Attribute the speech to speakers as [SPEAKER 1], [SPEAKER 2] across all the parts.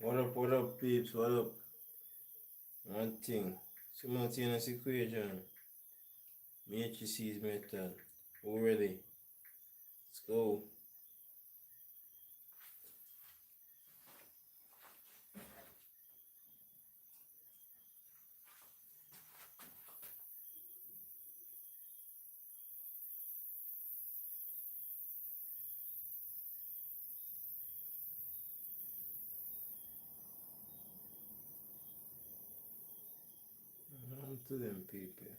[SPEAKER 1] What up, peeps? What up? One thing. Simultaneous equation. Matrices method. Who ready? Let's go. On to them people.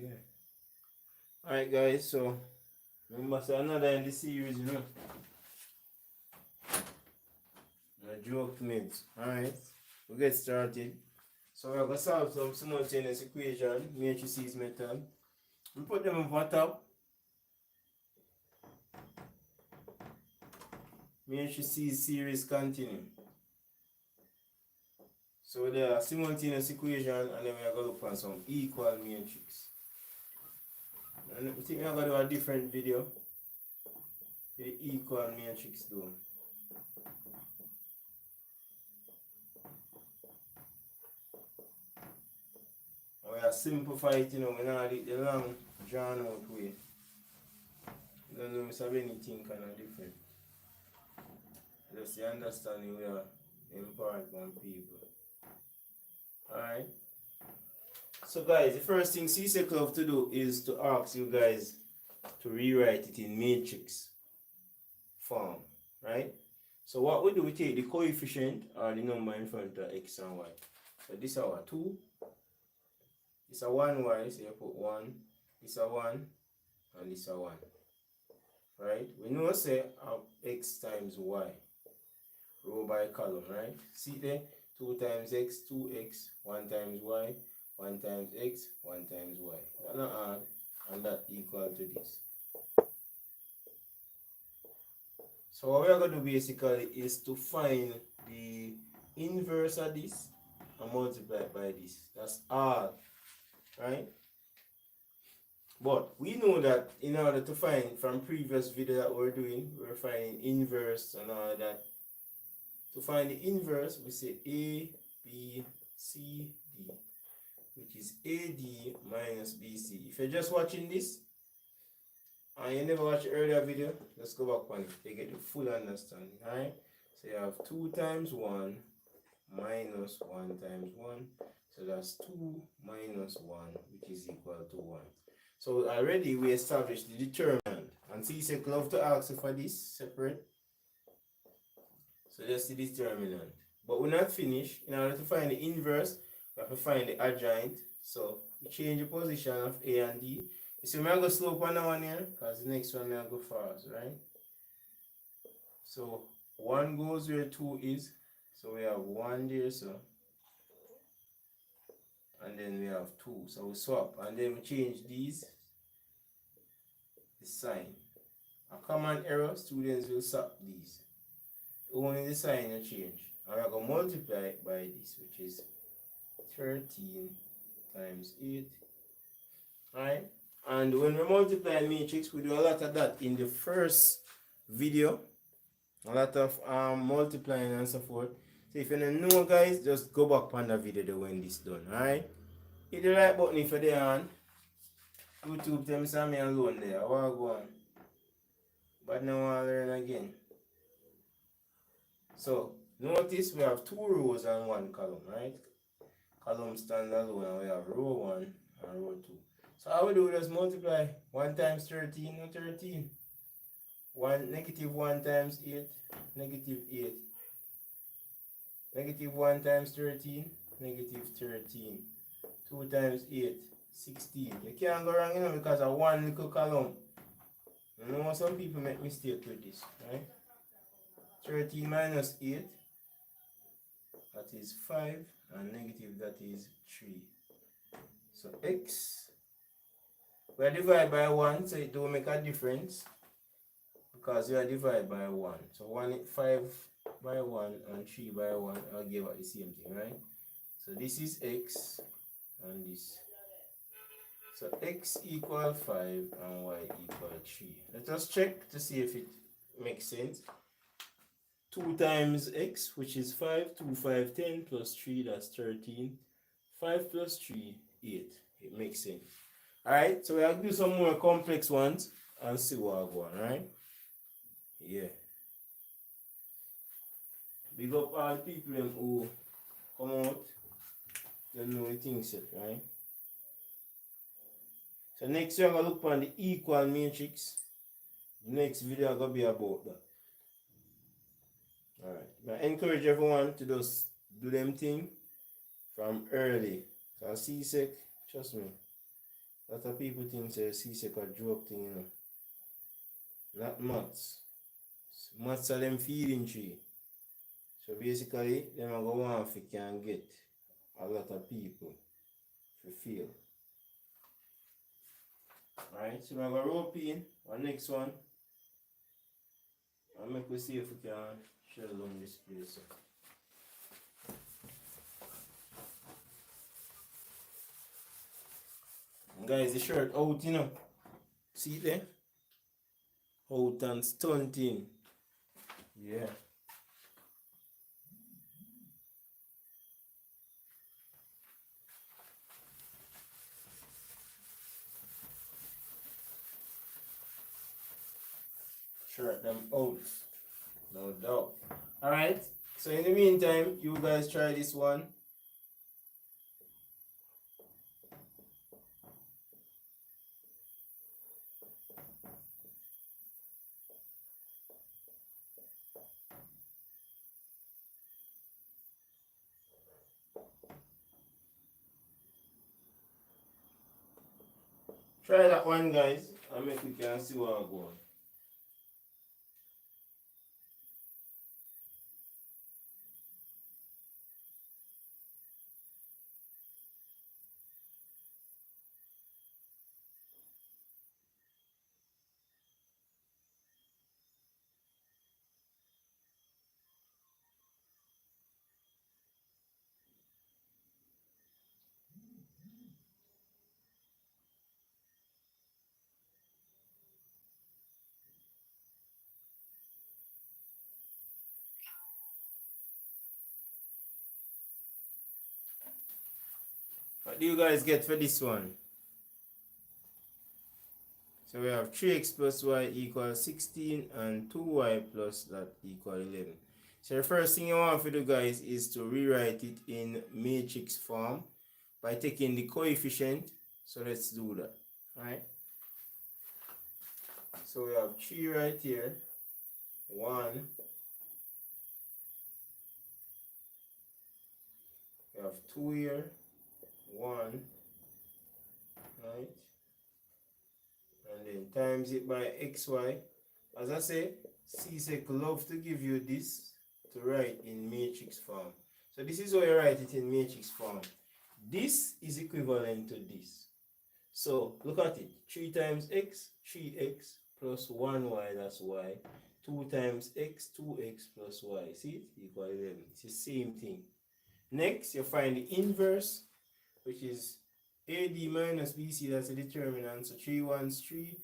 [SPEAKER 1] Yeah. Alright guys, so remember say another in the series, you know. I joke mates. Alright. We get started. So we're gonna solve some simultaneous equation, matrices method. We put them on top. Matrices series continue. So there are simultaneous equation and then we are going to look for some equal matrix. And I think we are going to do a different video for the equal matrix though. We are simplify it, you know, we not the long drawn out way. I don't know if have anything kind of different. Just the understanding we are impart on people. Alright. So guys, the first thing CSEC love to do is to ask you guys to rewrite it in matrix form, right? So what we do, we take the coefficient or the number in front of x and y. So this is our 2, this is a 1y, so you put 1, this is a 1, and this is a 1. Right? We know say x times y, row by column, right? See there, 2 times x, 2x, 1 times y, 1 times x, 1 times y. That not add, and that equal to this. So what we are going to do basically is to find the inverse of this and multiply it by this. That's all, right? But we know that in order to find from previous video that we're doing, we're finding inverse and all that. To find the inverse, we say A, B, C, D, which is AD minus BC. If you're just watching this and you never watched earlier video, let's go back on it. You get the full understanding, alright? So you have 2 times 1 minus 1 times 1. So that's 2 minus 1, which is equal to 1. So already we established the determinant. And CSEC love to ask you for this separate. So that's the determinant. But we're not finished. In order to find the inverse, we have to find the adjoint. So we change the position of A and D. You see, I'm going to go slow on that one here, because the next one I'm going to go fast, right? So 1 goes where 2 is. So we have 1 there, so. And then we have 2. So we swap. And then we change these. The sign. A common error, students will swap these. Only the sign will change. And we're going to multiply it by this, which is 13 times 8. Alright? And when we multiply matrix, we do a lot of that in the first video. A lot of multiplying and so forth. So if you don't know, guys, just go back on the video when this done. Alright? Hit the like button if you're there on YouTube. Tell me something alone there. I want to go on. But now I want to learn again. So notice we have 2 rows and 1 column, right? Column stand alone, and we have row 1 and row 2. So how we do is multiply 1 times 13 or 13. negative 1 times 8, negative 8. Negative 1 times 13, negative 13. 2 times 8, 16. You can't go wrong, you know, because of one little column. You know, some people make mistake with this, right? 13 minus 8, that is 5, and negative, that is 3. So x, we are divided by 1, so it don't make a difference, because we are divided by 1. So 5 by 1 and 3 by 1, I'll give it the same thing, right? So this is x, and this. So x equal 5 and y equal 3. Let us check to see if it makes sense. 2 times x, which is 5, 2, 5, 10, plus 3, that's 13. 5 plus 3, 8. It makes sense. Alright, so we'll do some more complex ones and see what I go on, right? Yeah. Big up all people them who come out, they know the thing set, right? So next we're gonna look on the equal matrix. The next video gonna be about that. Alright. I encourage everyone to just do them thing from early. Cause C-Sec, trust me, a lot of people think C-Sec a joke thing, you know. Not maths. Maths are them feeding tree. So basically, them are going on if you can get a lot of people to feel. Alright, so I'm going to rope in our next one. And make we see if we can share along this place. And guys, the shirt out, you know. See it there? Out and stunting. Yeah. Shirt them out. No doubt. Alright. So in the meantime, you guys try this one. Try that one, guys, and make we can see what I'm going. What do you guys get for this one? So we have 3x plus y equals 16 and 2y plus that equal 11. So the first thing you want to do, guys, is to rewrite it in matrix form by taking the coefficient. So let's do that. Alright. So we have 3 right here. 1. We have 2 here. 1. Right. And then times it by xy. As I say, C-Sec love to give you this to write in matrix form. So this is how you write it in matrix form. This is equivalent to this. So look at it. 3 times x, 3x plus 1y, that's y. 2 times x, 2x plus y. See it? Equal 11. It's the same thing. Next, you find the inverse, which is AD minus BC, that's a determinant. So 3 ones 3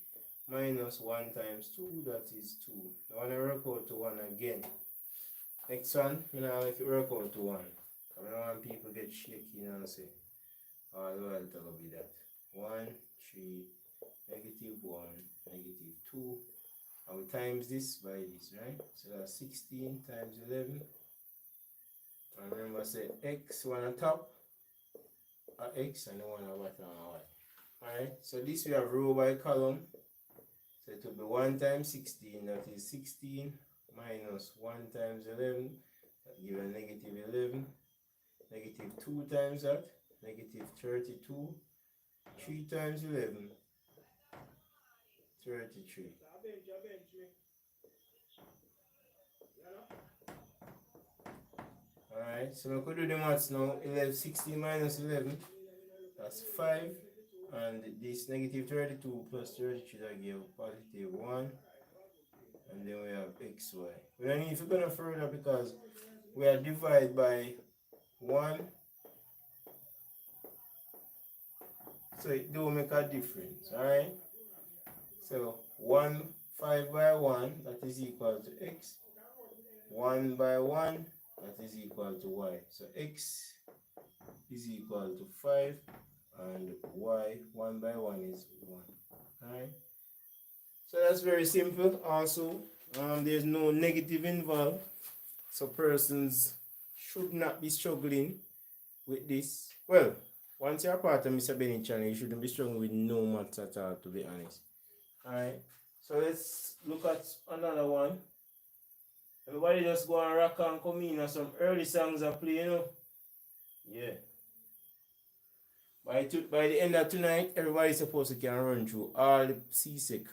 [SPEAKER 1] minus 1 times 2, that is 2. I want to work out to 1 again. Next one, you know, if you work out to 1. I don't want people get shaky and say, oh, well, it will be that. 1, 3, negative 1, negative 2. And we times this by this, right? So that's 16 times 11. And remember, I say x, one on top, x, and the one on bottom on y. Alright, so this we have row by column. So it will be 1 times 16, that is 16 minus 1 times 11, that gives a negative 11. Negative 2 times that, negative 32. 3 times 11, 33. Alright, so we could do the maths now. 16 minus 11, that's 5. And this negative 32 plus 33, that give positive 1. And then we have xy. We don't need to go no further because we are divided by 1. So it don't make a difference. Alright? So 1, 5 by 1, that is equal to x. 1 by 1, that is equal to y. So x is equal to 5 and y 1 by 1 is 1. Alright. So that's very simple. Also, there's no negative involved. So persons should not be struggling with this. Well, once you're part of Mr. Benny channel, you shouldn't be struggling with no maths at all, to be honest. Alright. So let's look at another one. Everybody just go and rock and come in, and some early songs are playing, you know. Yeah. By the end of tonight, everybody's supposed to can run through all the CSEC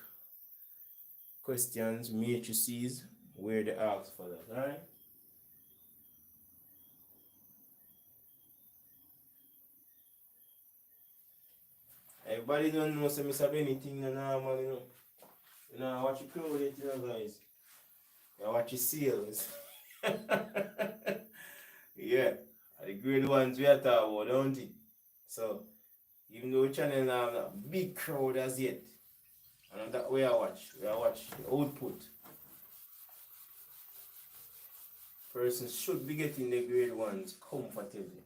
[SPEAKER 1] questions, matrices, where they ask for that, alright? Everybody don't know so Mr. anything normal, you know. You know, watch your crowd, you know, guys. You watch your sales. Yeah. The grade ones we are talking about, don't it? So, even though channel now have a big crowd as yet, and that way I watch the output. Persons should be getting the grade ones comfortably.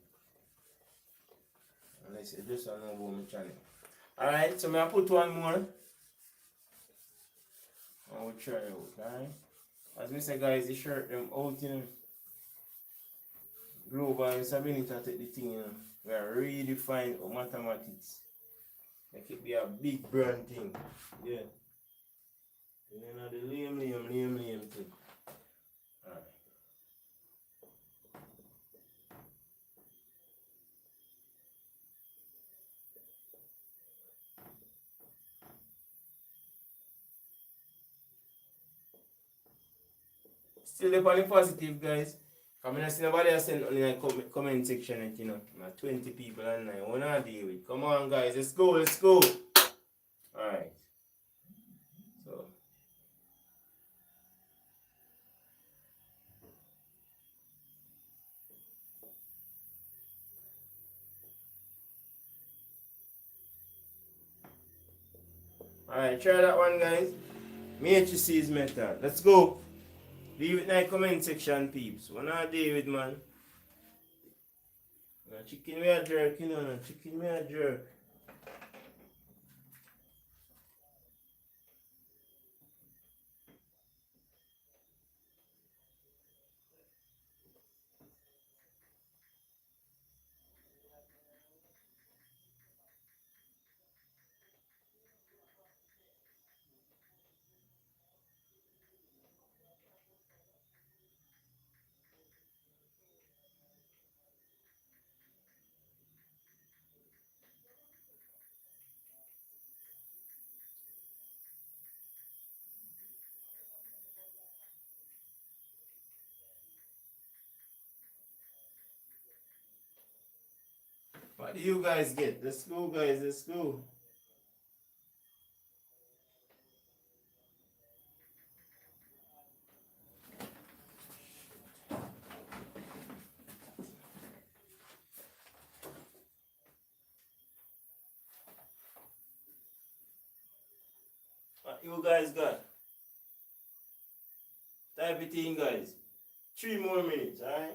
[SPEAKER 1] Unless you just don't know about my channel. Alright, so I put one more. And we'll try it out, alright? As I say, guys, the shirt them out, you know. Global is ability to take the thing, you know. We are redefine mathematics. Make it be a big brand thing. Yeah. You know the lame thing. Alright. Still the only positive, guys. Come and see nobody else send on the comment section, you know. 20 people online. I wanna deal with. Come on, guys, let's go. Alright. So alright, try that one, guys. Matrices method. Let's go. Leave it in the comment section, peeps. Wanna deal with, man. Chicken me a jerk, you know. Chicken me a jerk. What do you guys get? Let's go, guys. Let's go. What you guys got? Type it in, guys. 3 more minutes, alright?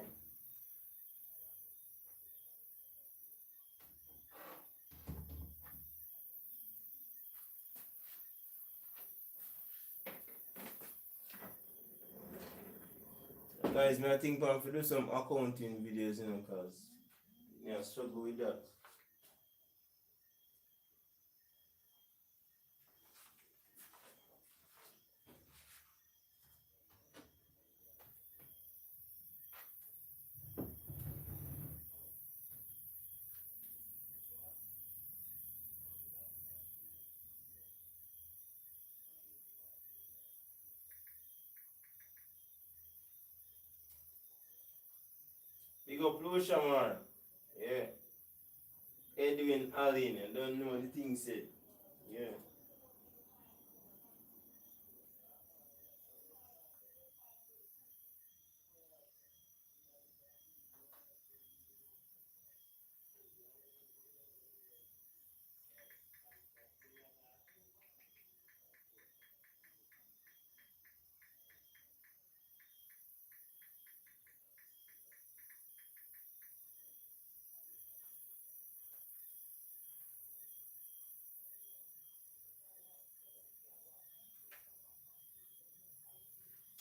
[SPEAKER 1] Guys, I think I'm to do some accounting videos, you know, because I struggle with that. Big up Lucia, man. Yeah. Edwin Allen, I don't know the thing said. Yeah.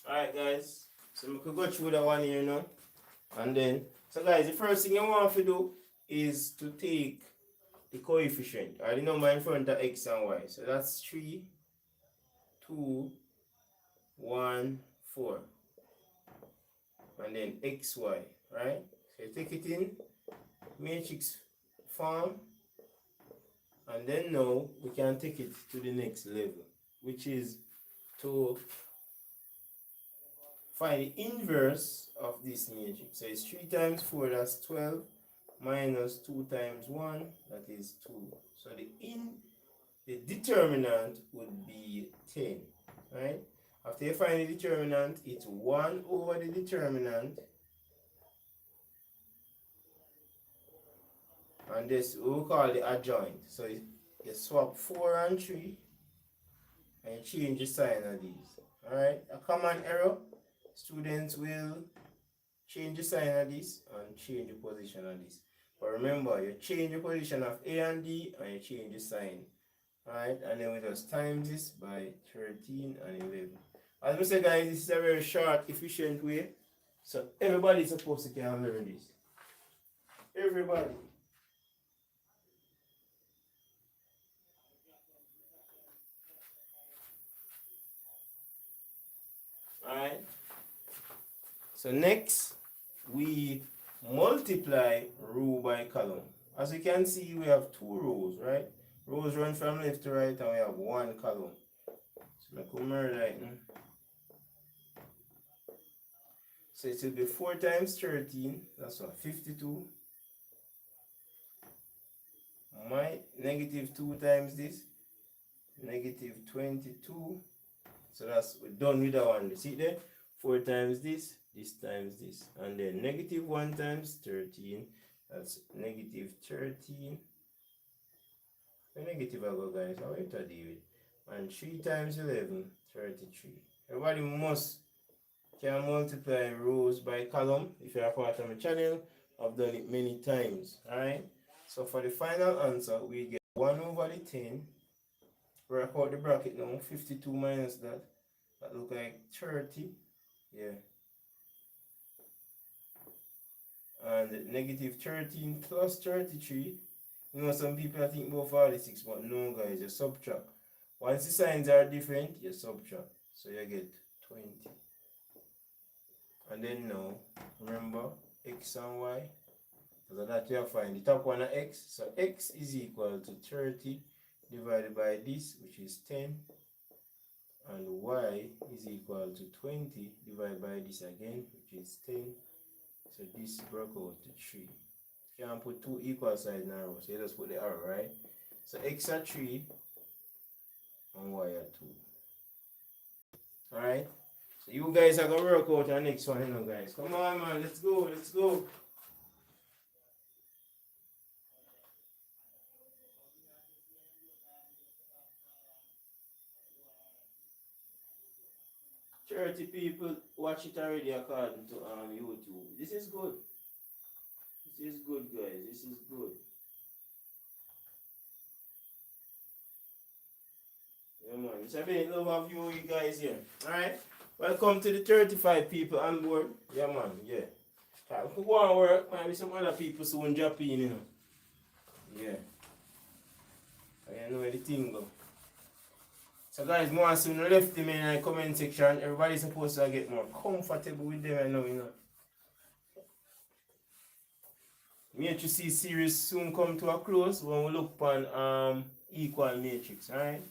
[SPEAKER 1] Alright guys, so we could go through that one here now. And then, so guys, the first thing you want to do is to take the coefficient or the number in front of x and y. So that's 3, 2, 1, 4. And then xy, right? So you take it in matrix form. And then now we can take it to the next level, which is to find the inverse of this matrix. So it's 3 times 4, that's 12, minus 2 times 1, that is 2. So the determinant would be 10, right? After you find the determinant, it's 1 over the determinant. And this we'll call the adjoint. So you swap 4 and 3 and you change the sign of these. Alright? A common error, students will change the sign of this and change the position of this. But remember, you change the position of A and D and you change the sign. Alright, and then we just times this by 13 and 11. As we say guys, this is a very short, efficient way. So everybody is supposed to can learn this. Everybody. Alright. So next, we multiply row by column. As you can see, we have 2 rows, right? Rows run from left to right and we have 1 column. So I come right now. So it will be 4 times 13, that's what, 52. My negative 2 times this, negative 22. So that's, we're done with that one. See there? 4 times this times this. And then negative 1 times 13, that's negative 13. The negative I go guys, how it to deal with. And 3 times 11, 33. Everybody must can multiply rows by column. If you are part of my channel, I've done it many times. Alright? So for the final answer, we get 1 over the 10. Work out the bracket now. 52 minus that. That look like 30. Yeah. And negative 13 plus 33. You know, some people think about 46, but no guys, you subtract. Once the signs are different, you subtract. So you get 20. And then now, remember, x and y. So that you find the top one of x. So x is equal to 30 divided by this, which is 10. And y is equal to 20 divided by this again, which is 10. So this broke out to 3. You can put 2 equal signs in a row, so you just put the arrow, right? So x are 3 and y are 2. Alright? So you guys are going to work out the next one, you know, guys. Come on, man. Let's go. Let's go. Thirty people watch it already according to YouTube. This is good. This is good, guys. This is good. Yeah, man. It's a big love of you guys here. Alright? Welcome to the 35 people on board. Yeah, man. Yeah. If we go and work, maybe some other people soon drop in, you know. Yeah. I know where the thing go. So guys, more soon left them in the comment section. Everybody's supposed to get more comfortable with them, I know, you know. Matrices series soon come to a close when we look upon equal matrix, alright?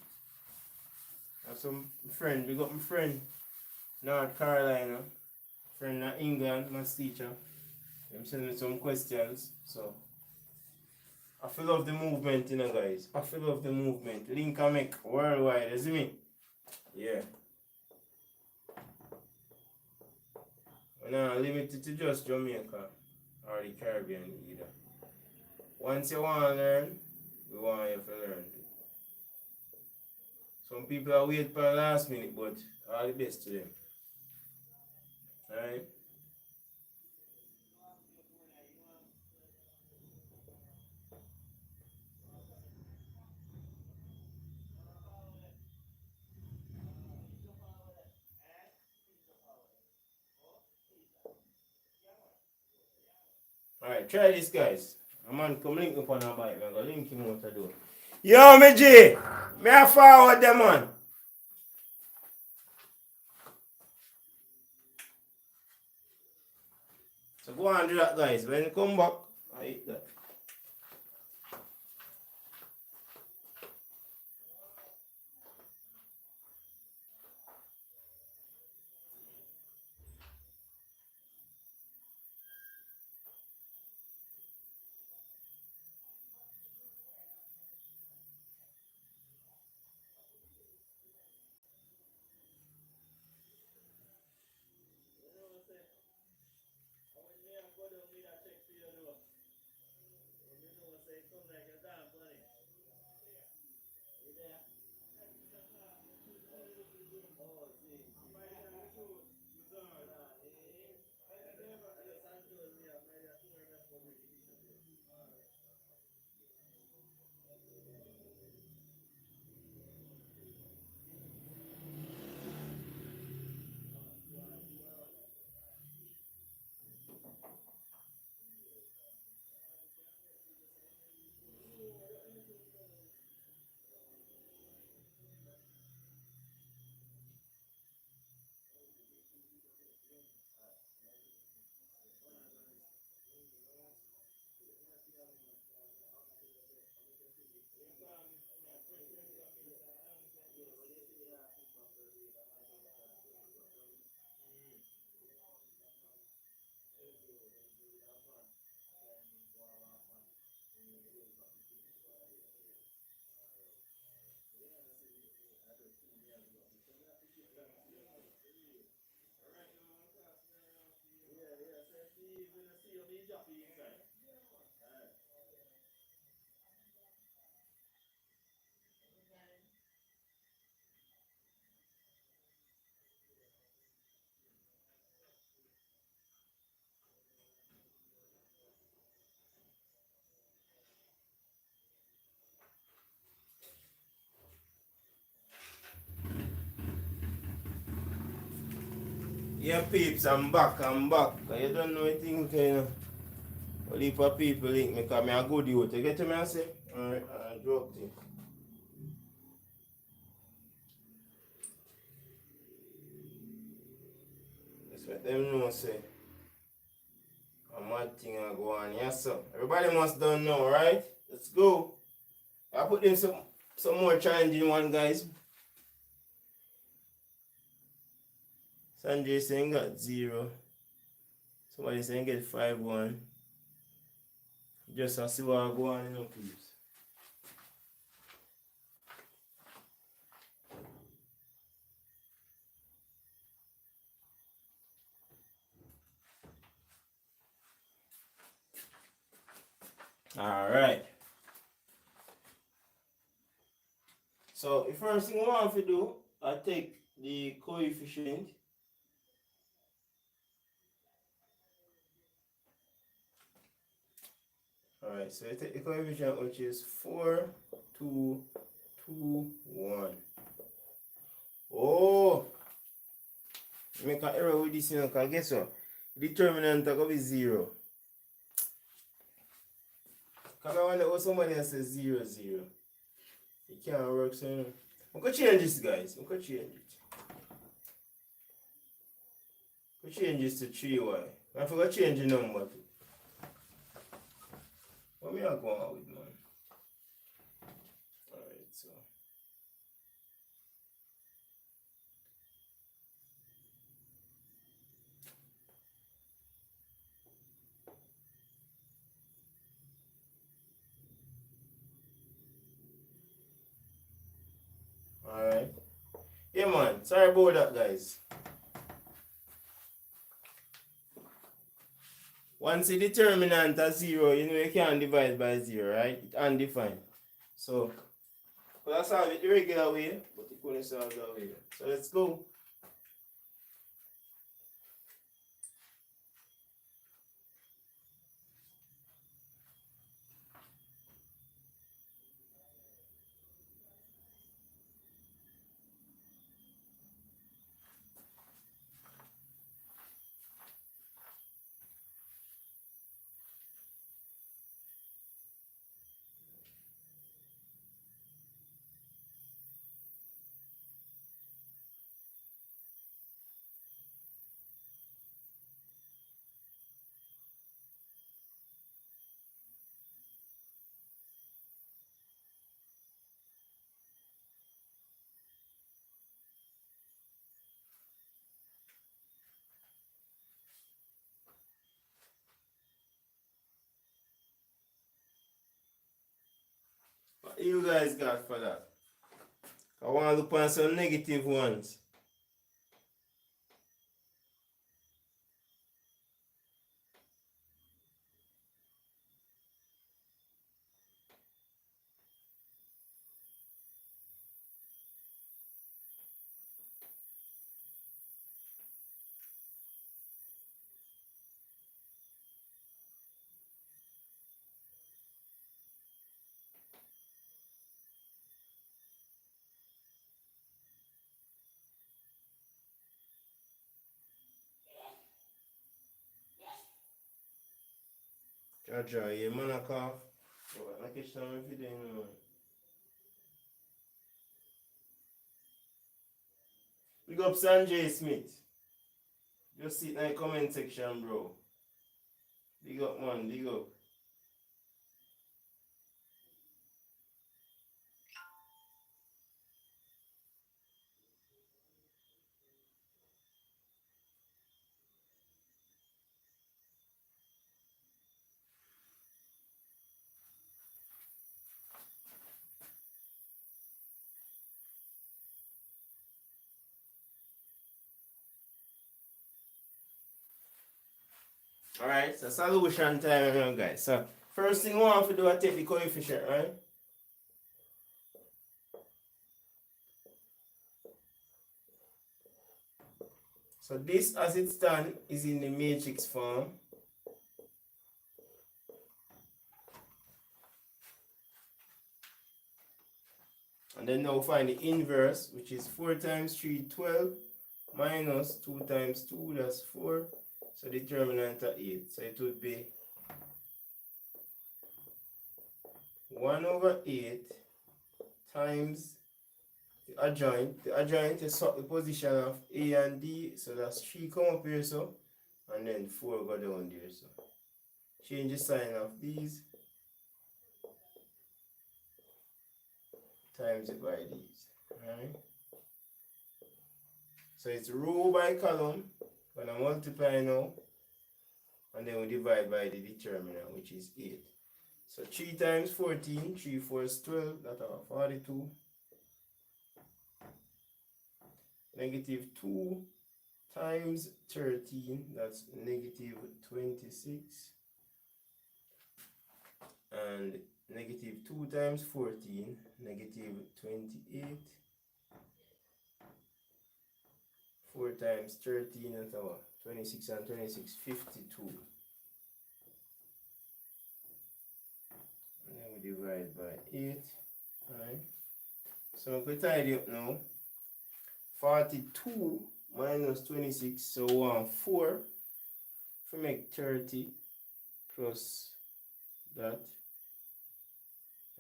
[SPEAKER 1] I have some friend, we got my friend, North Carolina, friend in England, maths teacher. I'm sending some questions, so I feel love the movement, you know, guys. I feel love the movement. Link and make worldwide, you see me? Yeah. We're not limited to just Jamaica or the Caribbean either. Once you want to learn, we want you to learn. Some people are waiting for the last minute, but all the best to them. Alright? Alright, try this, guys. A man come link up on a bike. I'm going to link him out the door. Yo, me G! Me a forward them, man. So go on and do that, guys. When you come back, I hit that. Yeah, peeps, I'm back. You don't know anything, you know. A heap of people link me because I'm a good youth. You get to me, I say? Alright, I dropped it. That's what them know, say. A mad thing I go on, yes sir. Everybody must don't know, right? Let's go. I put in some more challenging one, guys. Sanjay saying got 0. Somebody saying get 5-1. Just to see what I go on, you know, please. Alright. So the first thing I want to do, I take the coefficient. Alright, so I take the coefficient which is 4, 2, 2, 1. Oh! Make an error with this, you know, because guess what? Determinant is going to be 0. Because I wonder what somebody else says 0, 0. It can't work, so you know. I'm going to change this, guys. I'm going to change it. We change this to 3y. I forgot to change the number too. What me I go on with, man? Alright, so. Alright. Yeah, man. Sorry about that, guys. Once the determinant is 0, you know you can't divide by 0, right? It's undefined. So, I solve it the regular way, but you couldn't solve that way. So let's go. you guys got for that? I want to look on some negative ones. Jaja, yeah, man, I cough. But I catch some video, man. Big up Sanjay Smith. Just sit in the comment section, bro. Big up, man, big up. Alright, so solution time now, guys. So, first thing we want to do is take the coefficient, right? So, this as it stands is in the matrix form. And then now find the inverse, which is 4 times 3, 12, minus 2 times 2, that's 4. So determinant of 8. So it would be 1 over 8 times the adjoint. The adjoint is the position of A and D. So that's 3 come up here, so. And then 4 go down there, so. Change the sign of these. Times it by these. Alright. So it's row by column. Gonna multiply now. And then we divide by the determinant, which is 8. So 3 times 14, 3 4 is 12, that's 42. Negative 2 times 13, that's negative 26. And negative 2 times 14, negative 28. 4 times 13, that's 26 and 26, 52. And then we divide by 8. Alright. So if we tidy up now, 42 minus 26, so 4. If we make 30 plus that,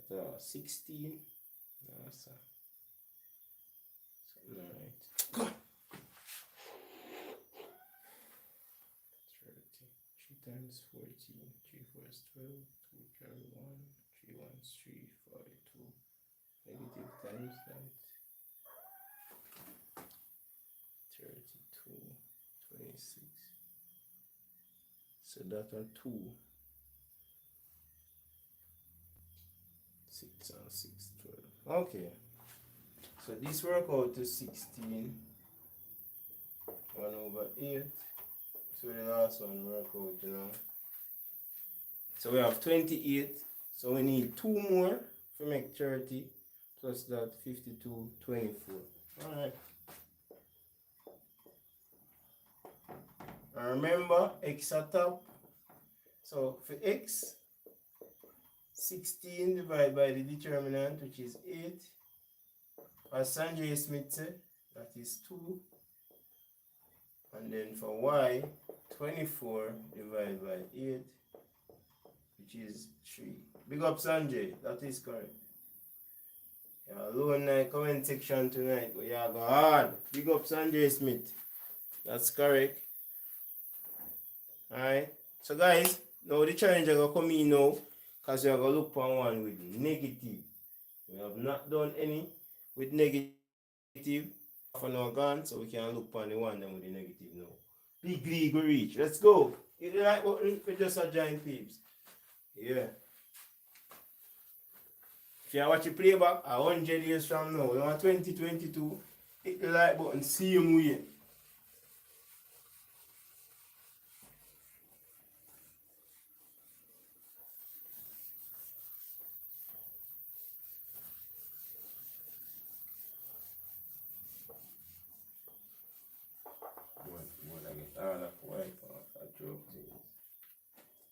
[SPEAKER 1] that's 16. That's something right. 30. 3 times 14, 3 4 is 12, 2 carry 1, 3 1 is 3, 42. Negative times that. 32, 26. So that are 2. 6 and 6, 12. Okay. So this work out to 16. 1 over 8. So the last one work out, you know. So we have 28. So we need 2 more to make 30. Plus that 52, 24. Alright. And remember, x at top. So for x, 16 divided by the determinant, which is 8. As Sanjay Smith said, that is 2. And then for y, 24 divided by 8, which is 3. Big up Sanjay, that is correct. You're alone in the comment section tonight, but you go hard. Big up Sanjay Smith. That's correct. Alright. So guys, now the challenge is going to come in now, because we are going to look for one with negative. We have not done any with negative. For now gone, so we can look for the one then with the negative now. Big league we reach. Let's go. Hit the like button for just a giant peeps. Yeah. If you watch a playback 100 years from now, you want 2022, hit the like button, same way.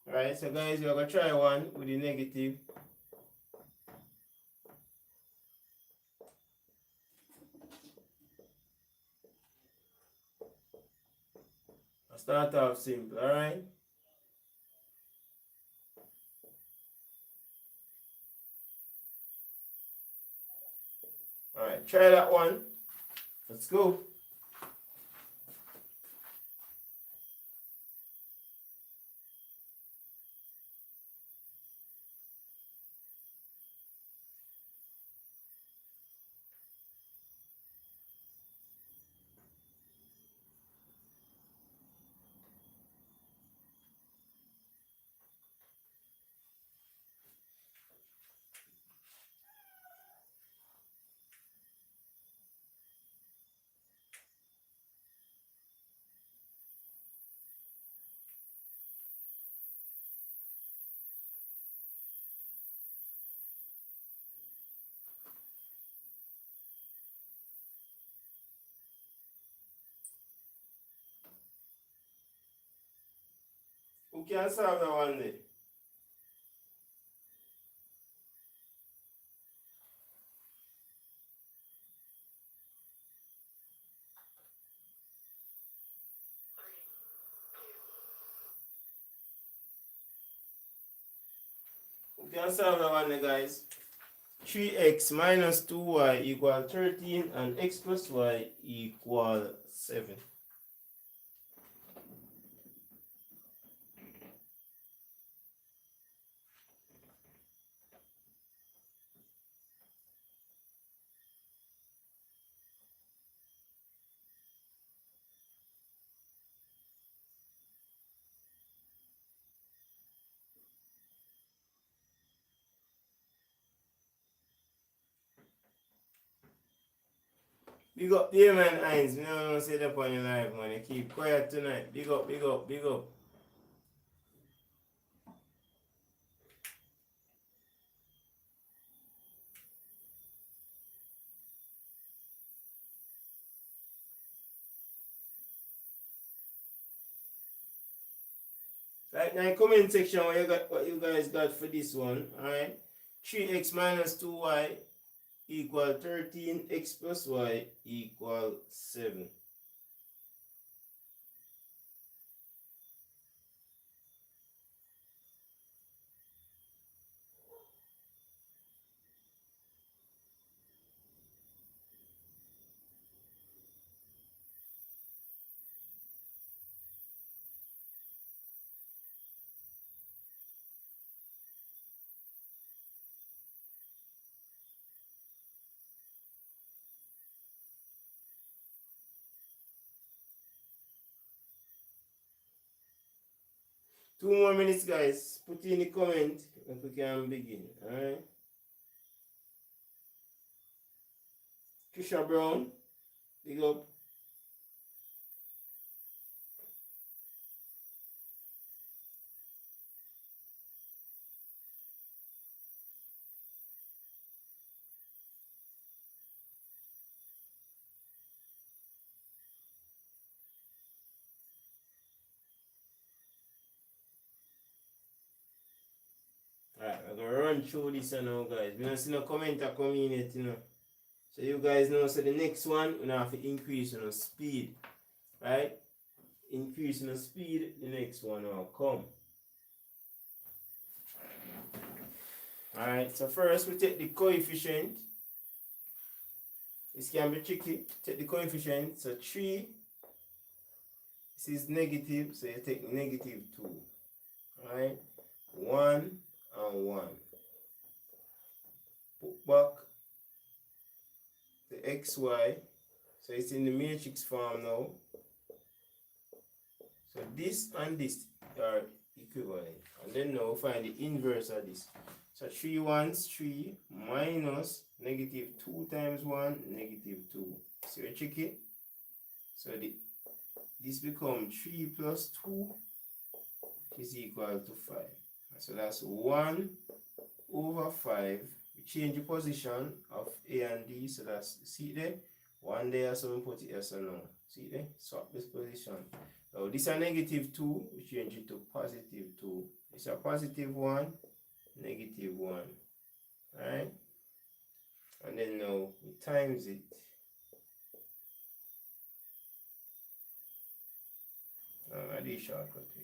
[SPEAKER 1] Alright, so guys, we're gonna try one with the negative. I'll start off simple, alright? Alright, try that one. Let's go. Who can solve that one day? Who can solve that one day, guys? 3x minus 2y equal 13 and x plus y equal 7. Big up the man Hines. Me don't say that on your live, man. You keep quiet tonight. Big up, big up, big up. Right now, comment section what you guys got for this one. Alright. 3x minus 2y equal 13, x plus y equal 7. Two more minutes, guys. Put in the comment if we can begin. Alright. Trisha Brown, big up. Alright, I'm gonna run through this now, guys. We don't see no commenter coming yet, you know. So you guys know, so the next one, we have to increase on speed. Right? Increase in the speed, the next one will come. Alright, so first we take the coefficient. This can be tricky. Take the coefficient. So 3, this is negative, so you take negative 2. Alright? 1 and 1. Put back the xy. So it's in the matrix form now. So this and this are equivalent. And then now find the inverse of this. So 3 ones 3 minus negative 2 times 1, negative 2. See where tricky? So this becomes 3 plus 2 is equal to 5. So that's 1 over 5. We change the position of A and D. So that's, see there? 1 there, so we put it here, so now. See there? Swap this position. Now this is a negative 2. We change it to positive 2. This is a positive 1, negative 1. Right? And then now we times it. Now I do shortcut here.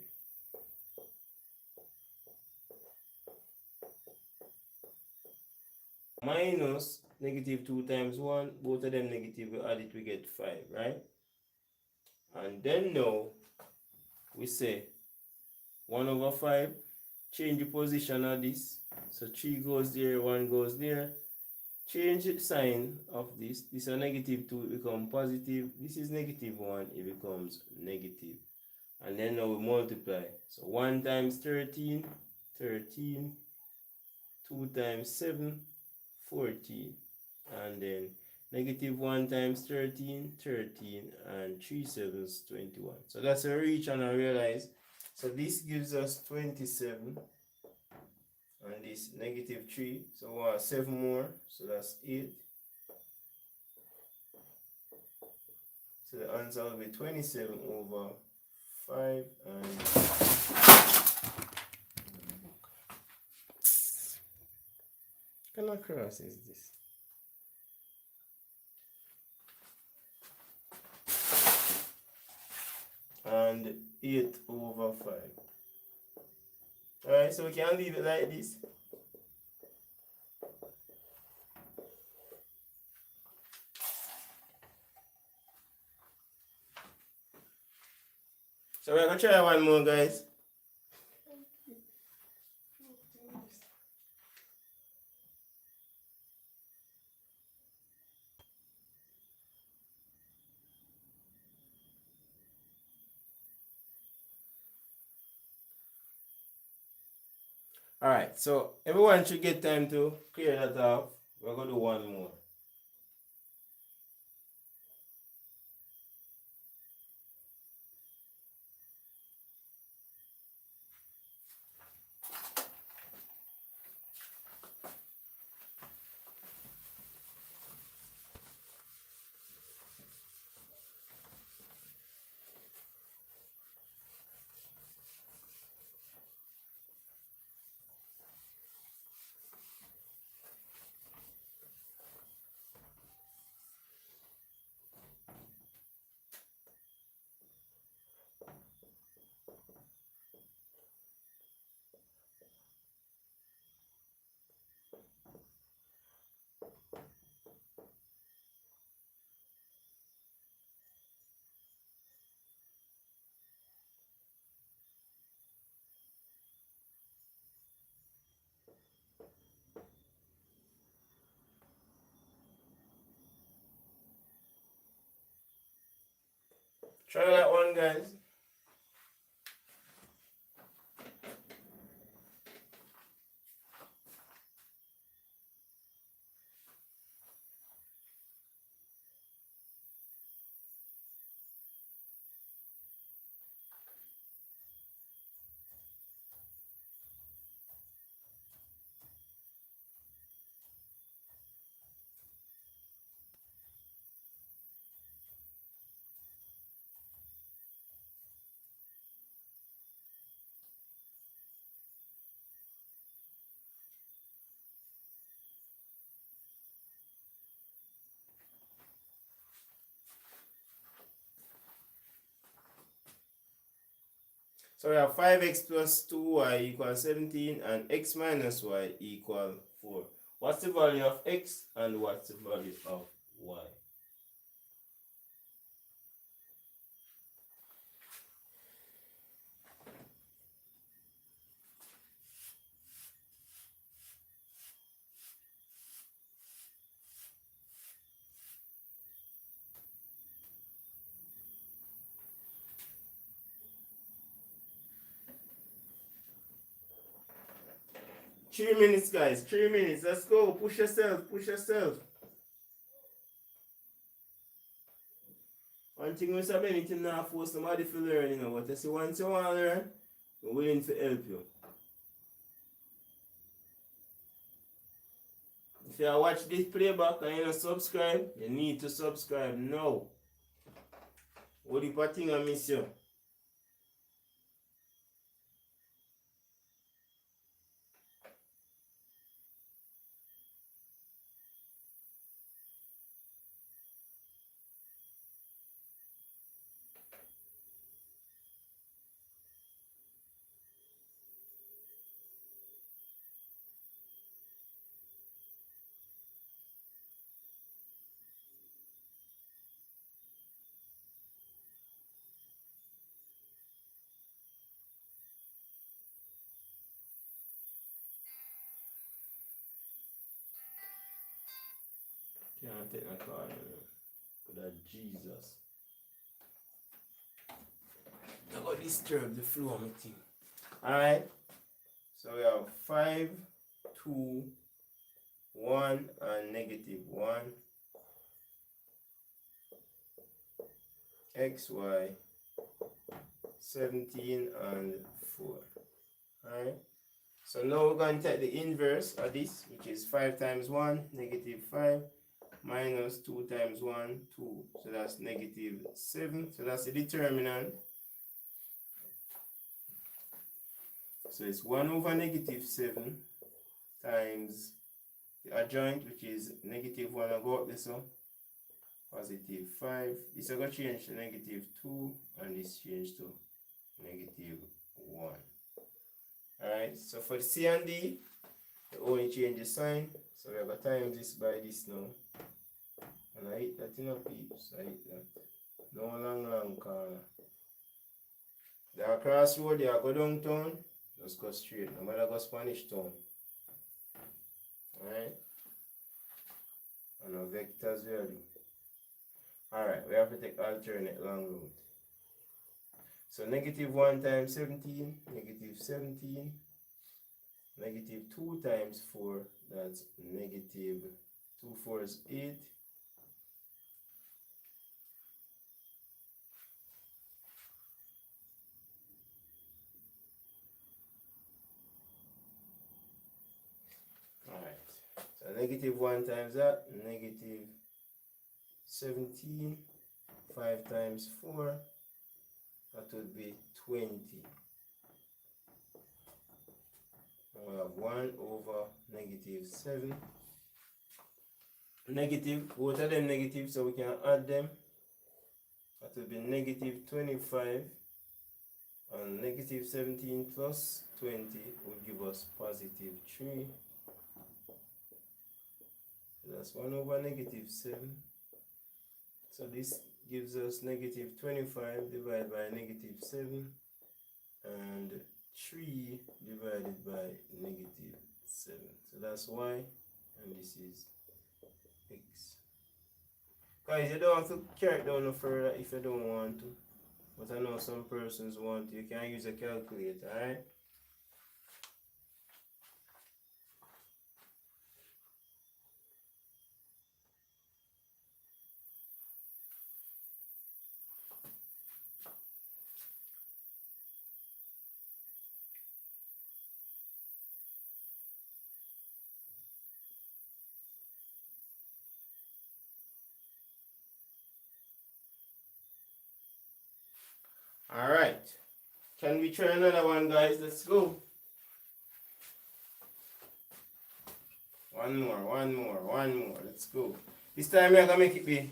[SPEAKER 1] Minus negative 2 times 1, both of them negative, we add it, we get 5, right? And then now we say 1 over 5, change the position of this. So 3 goes there, 1 goes there. Change the sign of this. This is a negative 2, it becomes positive. This is negative 1, it becomes negative. And then now we multiply. So 1 times 13, 13. 2 times 7, 14. And then negative 1 times 13, 13. And 3 sevens, 21. So that's a reach, and I realize. So this gives us 27. And this negative 3. So we want 7 more. So that's 8. So the answer will be 27 over 5. And what kind of cross is this? And 8 over 5. Alright, so we can leave it like this. So we're going to try one more, guys. Alright, so everyone should get time to clear that off. We're going to do one more. Try that one, guys. So we have 5x plus 2y equals 17 and x minus y equal 4. What's the value of x and what's the value of y? 3 minutes, guys. 3 minutes. Let's go. Push yourself. Push yourself. One thing we say, anything not force somebody to learn, you know. But I say once you want to learn, we're willing to help you. If you watch this playback and you don't subscribe, you need to subscribe now. What do you think I miss you? Can't take my card, you know. Good at Jesus. Don't go disturb the flow of my thing. Alright. So we have 5, 2, 1, and -1. XY 17 and 4. Alright. So now we're going to take the inverse of this, which is 5 times 1, -5, minus 2 times 1, 2. So that's -7. So that's the determinant. So it's 1 over -7 times the adjoint, which is -1. I'll go up this one. +5. This is going to change to -2, and this change to -1. Alright, so for the C and D, you only change the sign. So we are going to times this by this now. And I hit that in a peeps. I hit that. No long corner. There are crossroad, there go downtown. Just go straight. No matter go Spanish town. Alright. And our vectors we are doing. Alright, we have to take alternate long route. So -1 times 17, -17. -2 times 4, that's -2 4s 8. Alright, so -1 times that, -17, 5 times 4, that would be 20. And we have 1 over -7. Negative, both of them negative, so we can add them. That would be -25. And -17 plus 20 will give us +3. So that's 1 over -7. So this gives us -25 divided by -7 and 3 divided by -7. So that's y, and this is x. Guys, you don't have to carry it down no further if you don't want to. But I know some persons want to. You can use a calculator, alright? Alright. Can we try another one, guys? Let's go. One more. Let's go. This time we're gonna make it be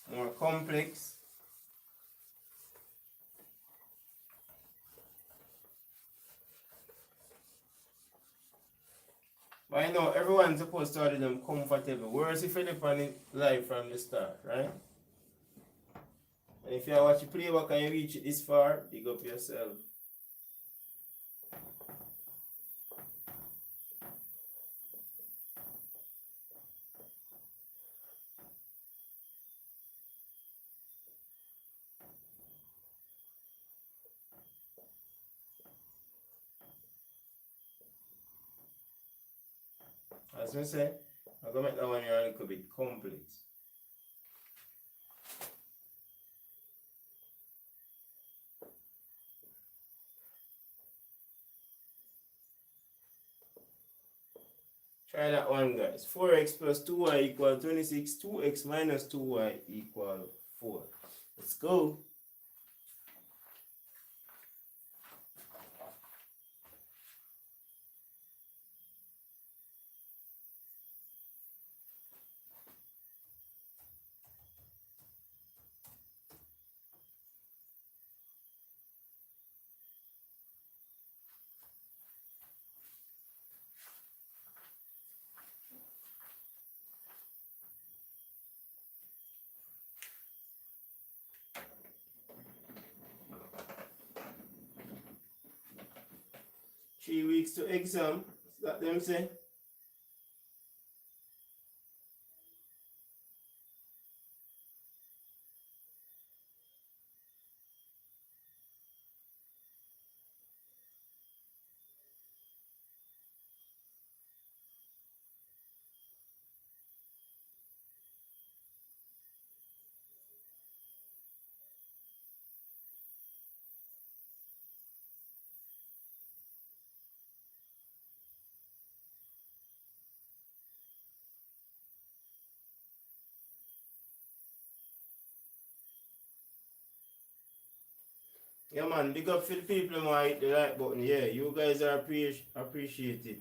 [SPEAKER 1] more complex. But I know everyone's supposed to have them comfortable. Whereas if you're on it live from the start, right? And if you watch the playback and you reach it this far, big up yourself. As I say, I'm going to make that one here a little bit complex. Try that one, guys. 4x plus 2y equal 26. 2x minus 2y equal 4. Let's go. Three weeks to exam. Is that them say? Yeah, man, big up for the people who hit the like button. Yeah, you guys are appreciated.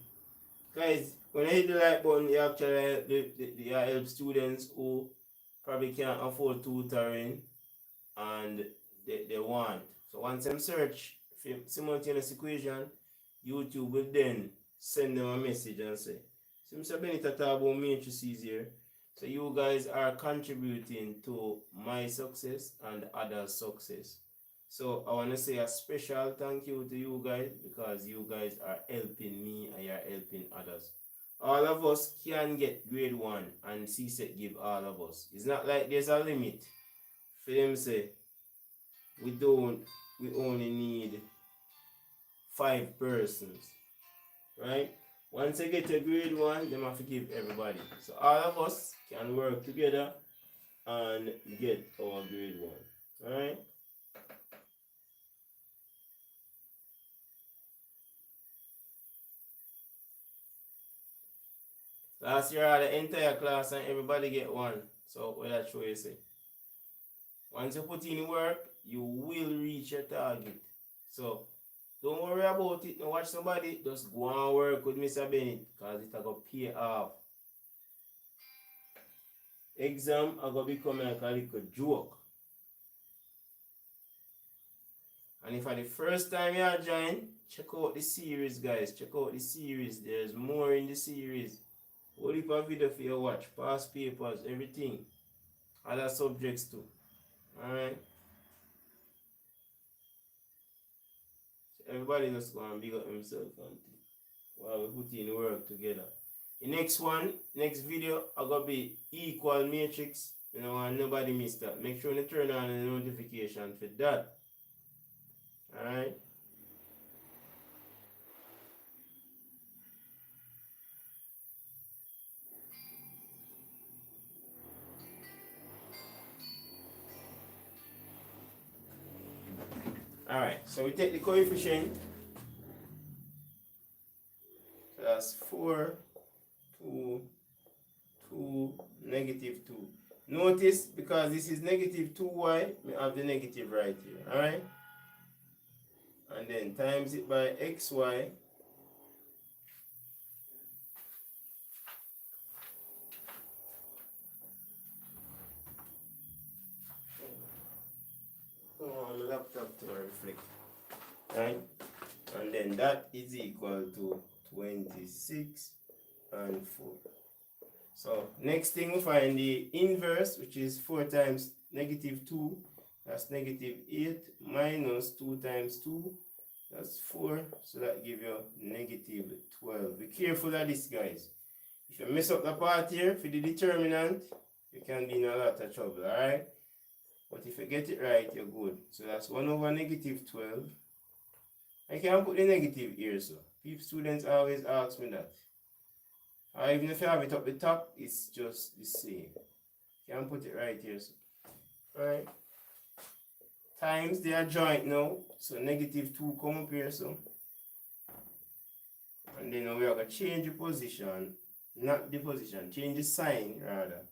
[SPEAKER 1] Guys, when you hit the like button, you actually help students who probably can't afford tutoring and they want. So once them search for simultaneous equation, YouTube will then send them a message and say, Mr. Bennett talk about matrices here. So you guys are contributing to my success and others' success. So I want to say a special thank you to you guys because you guys are helping me and you're helping others. All of us can get grade 1 and CSET give all of us. It's not like there's a limit. For them say, we only need 5 persons. Right? Once I get to grade 1, they have to give everybody. So all of us can work together and get our grade 1. Alright? Last year I had the entire class and everybody get 1. So what that show you say? Once you put in work, you will reach your target. So don't worry about it. Don't watch somebody. Just go and work with Mr. Bennett because it's going to pay off. Exam are going to become like a little joke. And if for the first time you join, check out the series, guys. Check out the series. There's more in the series. What if a video for you watch? Past papers, everything. Other subjects too. Alright? So everybody just go and big up himself while we put in work together. The next one, next video, are going to be equal matrix. You know, and nobody miss that. Make sure you turn on the notification for that. Alright? Alright, so we take the coefficient. So that's 4, 2, 2, negative 2. Notice, because this is negative 2y, we have the negative right here. Alright? And then times it by xy. On the laptop to reflect. Right? And then that is equal to 26 and 4. So next thing we find the inverse, which is 4 times negative 2. That's negative 8 minus 2 times 2. That's 4. So that gives you negative 12. Be careful of this, guys. If you mess up the part here for the determinant, you can be in a lot of trouble, alright? But if you get it right, you're good. So that's 1 over negative 12. I can put the negative here, so people, students always ask me that. Or even if you have it up the top, it's just the same. You can put it right here. So, right? Times they are joint now. So negative 2 come up here. So. And then we are going to change the position. Not the position. Change the sign rather.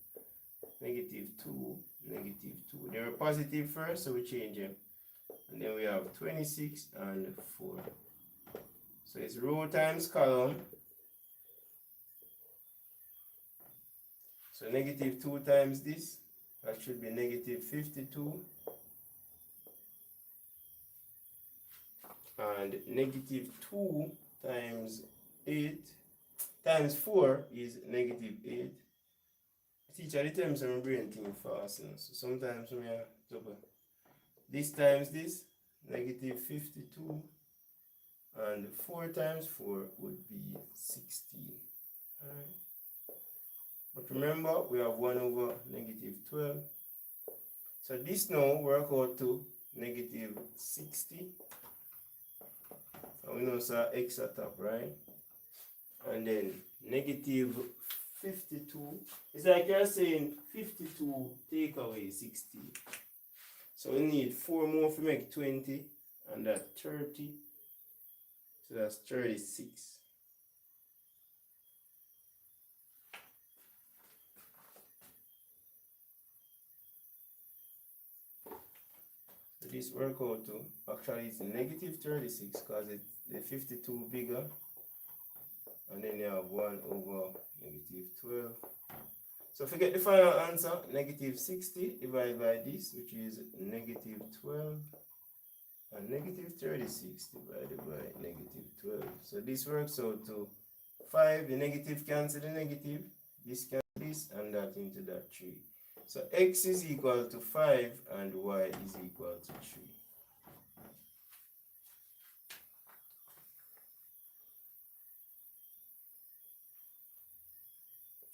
[SPEAKER 1] Negative 2, negative 2. They were positive first, so we change them. And then we have 26 and 4. So it's row times column. So negative 2 times this, that should be negative 52. And negative 2 times 8 times 4 is negative 8. Teacher, the times I'm brain thing fast, you know? So sometimes we are double. This times this, negative 52. And 4 times 4 would be 16. Alright. But remember, we have 1 over negative 12. So this now work out to negative 60. And we know so x at top, right? And then negative 52. It's like you're saying 52 take away 60. So we need 4 more to make 20. And that's 30. So that's 36. So this work out to, actually it's negative 36 because it's the 52 bigger. And then you have 1 over negative 12. So forget the final answer, negative 60 divided by this, which is negative 12. And negative 36 divided by negative 12. So this works out to 5. The negative cancel the negative. This cancel this and that into that 3. So x is equal to 5 and y is equal to 3.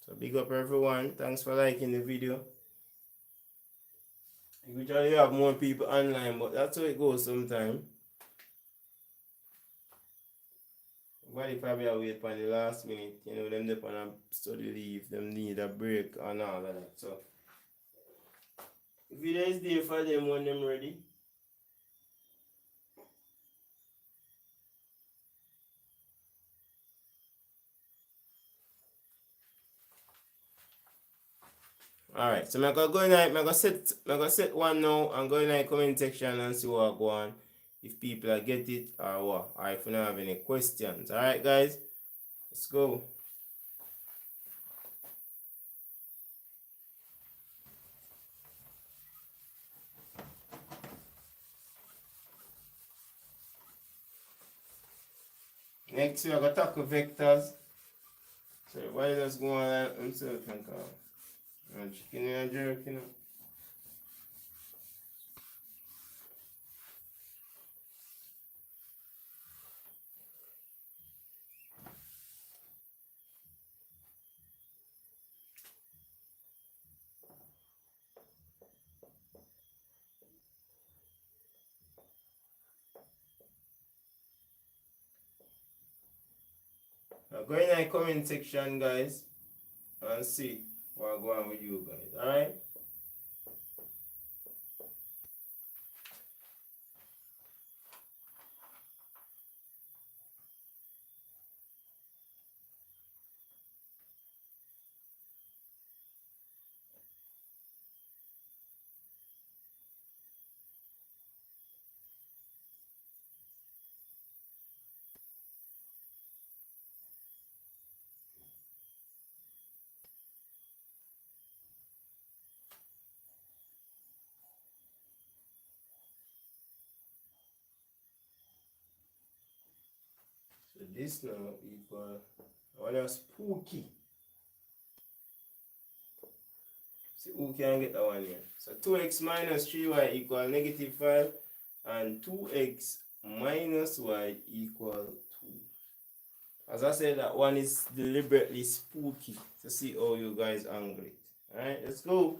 [SPEAKER 1] So big up everyone. Thanks for liking the video. Usually you have more people online, but that's how it goes sometimes. Everybody probably wait for the last minute. You know, them they on a study leave, them need a break and all of that. So video is there for them when them ready. Alright, so I'm gonna set one now and go in the comment section and see what go on. If people get it or what. Or if you don't have any questions. Alright guys, let's go. Next we are gonna tackle vectors. So why just go on himself and come. And chicken and jerk, you know. Now go in the comment section guys and see what's going on with you guys, alright? So this now equal, I want to spooky. See who can get that one here. So 2x minus 3y equal negative 5 and 2x minus y equal 2. As I said, that one is deliberately spooky to see how you guys angle it. Alright, let's go.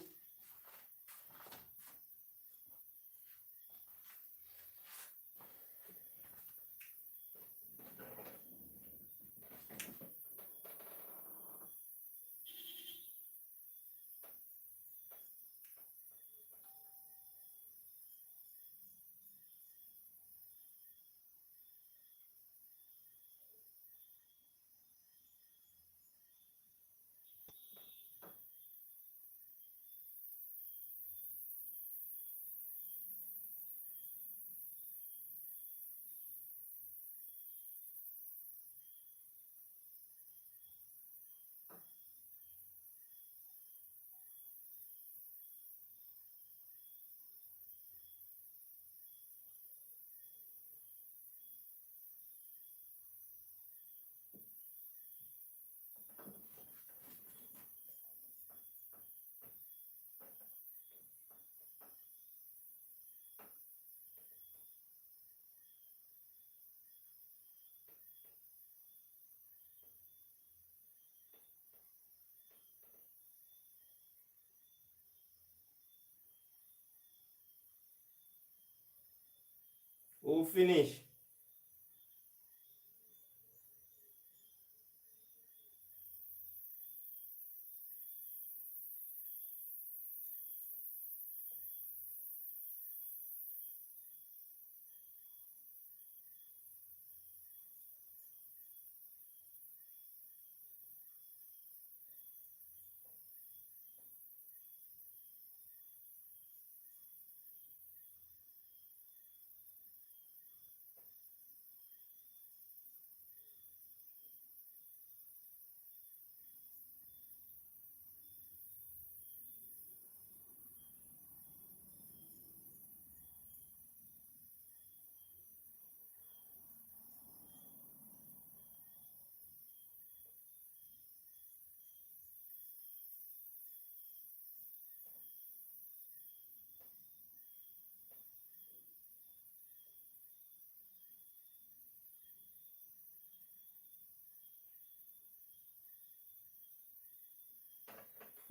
[SPEAKER 1] Who finish?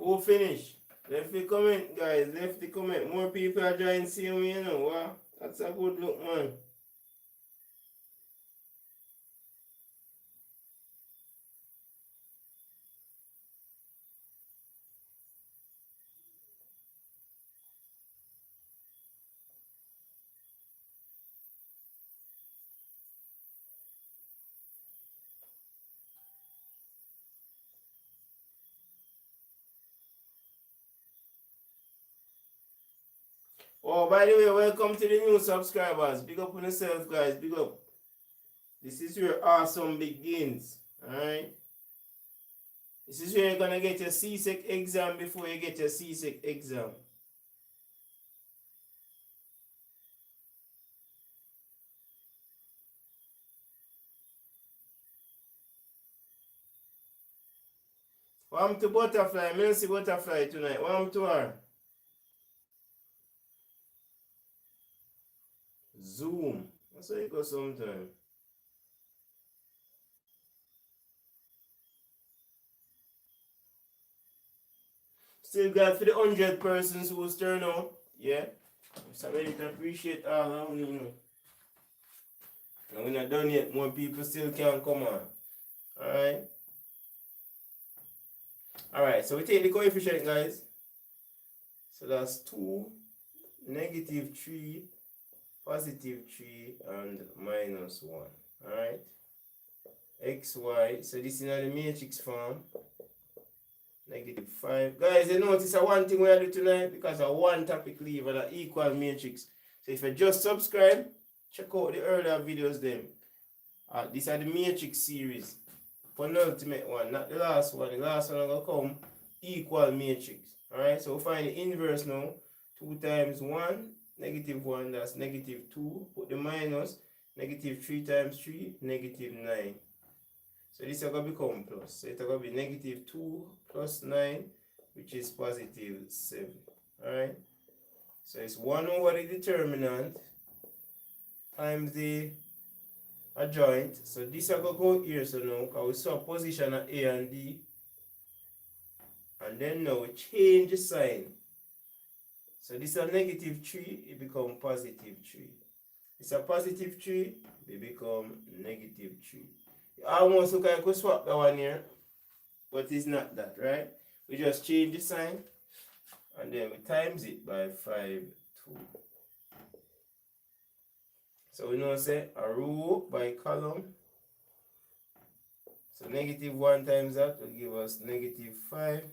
[SPEAKER 1] Who finish? Left the comment, guys. Left the comment. More people are joining see me, you know. Wow. That's a good look, man. Oh, by the way, welcome to the new subscribers. Big up on yourself, guys. Big up. This is where awesome begins. Alright? This is where you're gonna get your CSEC exam before you get your CSEC exam. Welcome to Butterfly. I see Butterfly tonight. Welcome to her. Zoom. That's how you go sometime. Still glad for the 100 persons who's turned out. Yeah. So I really appreciate all of you, you know. And we're not done yet. More people still can come on. Alright. Alright, so we take the coefficient, guys. So that's 2, -3, +3, and -1. Alright. X, Y. So this is in the matrix form. -5. Guys, you notice one thing we are doing tonight because of one topic leave and an equal matrix. So if you just subscribe, check out the earlier videos then. These are the matrix series. Penultimate one, not the last one. The last one will come equal matrix. Alright, so we'll find the inverse now. 2 times 1, -1, that's -2. Put the minus, -3 times 3, -9. So this is going to become plus. So it's going to be -2 plus 9, which is +7. Alright? So it's 1 over the determinant times the adjoint. So this is going to go here. So now, because we saw position at A and D. And then now we change the sign. So this is a -3, it becomes +3. It's a +3, it becomes -3. Almost look like we swap that one here, but it's not that, right? We just change the sign and then we times it by 5, 2. So we know say a row by column. So -1 times that will give us -5.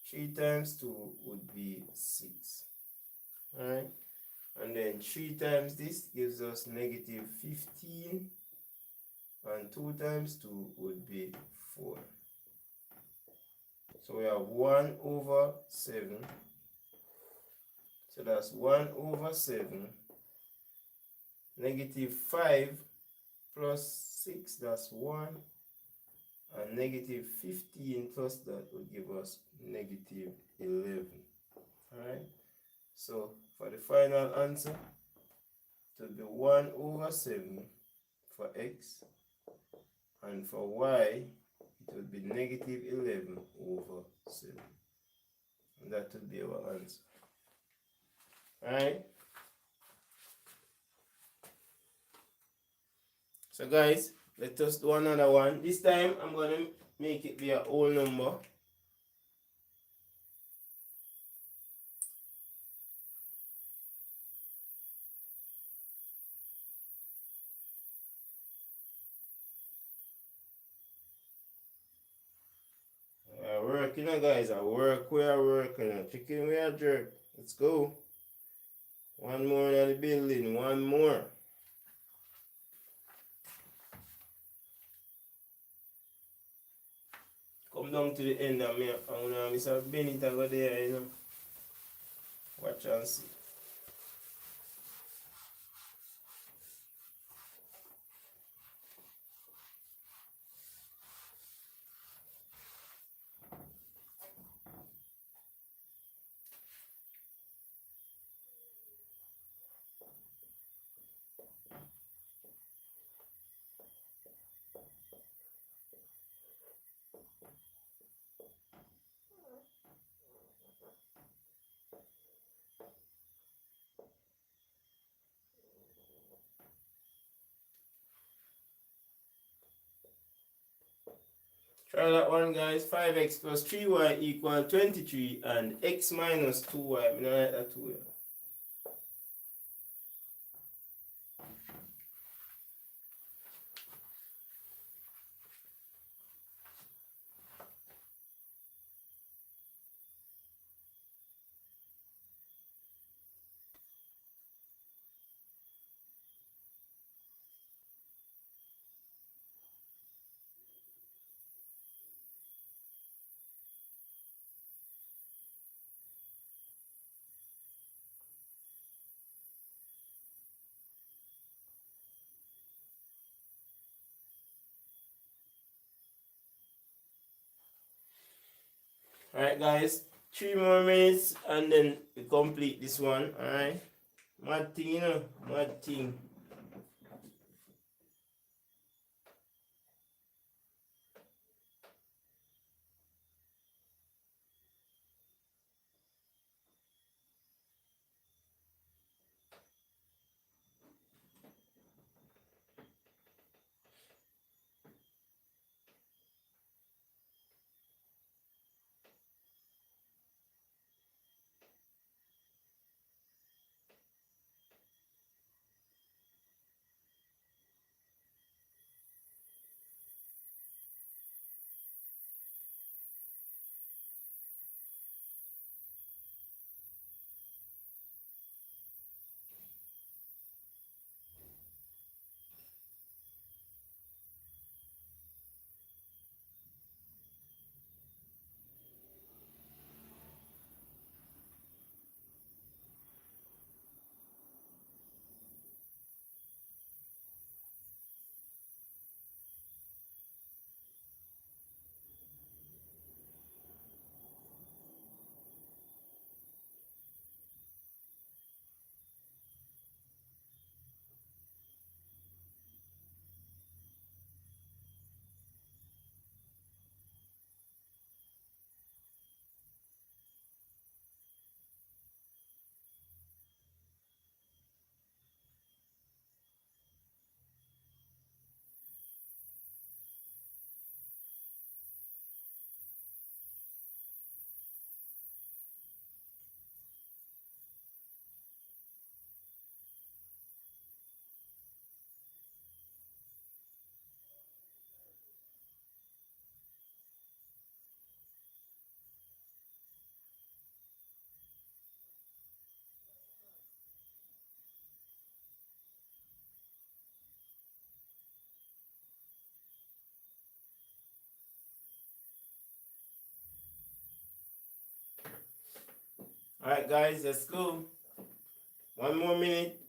[SPEAKER 1] 3 times 2 would be 6. Alright? And then 3 times this gives us -15. And 2 times 2 would be 4. So we have 1 over 7. So that's 1 over 7. -5 plus 6, that's 1. And -15 plus that would give us -11. Alright? So for the final answer, it will be 1 over 7 for x. And for y, it would be -11 over 7. And that would be our answer. Alright? So guys, let us do another one. This time I'm gonna make it be a whole number. Working, guys. I work, we are working. Chicken, we are jerk. Let's go. One more in the building. One more. Come down to the end of me. I'm gonna Mr. Bennett over there, you know. Watch and see. Try that one, guys. 5x plus 3y equal 23 and x minus 2y. I don't like that too. Alright, guys. 3 more minutes and then we complete this one. Alright. Mad thing, you know. Mad thing. Alright, guys, let's go. One more minute.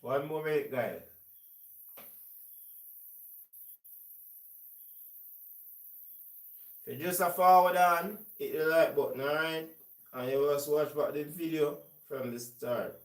[SPEAKER 1] One more minute, guys. If you just a forward on, hit the like button, alright? And you must watch back the video from the start.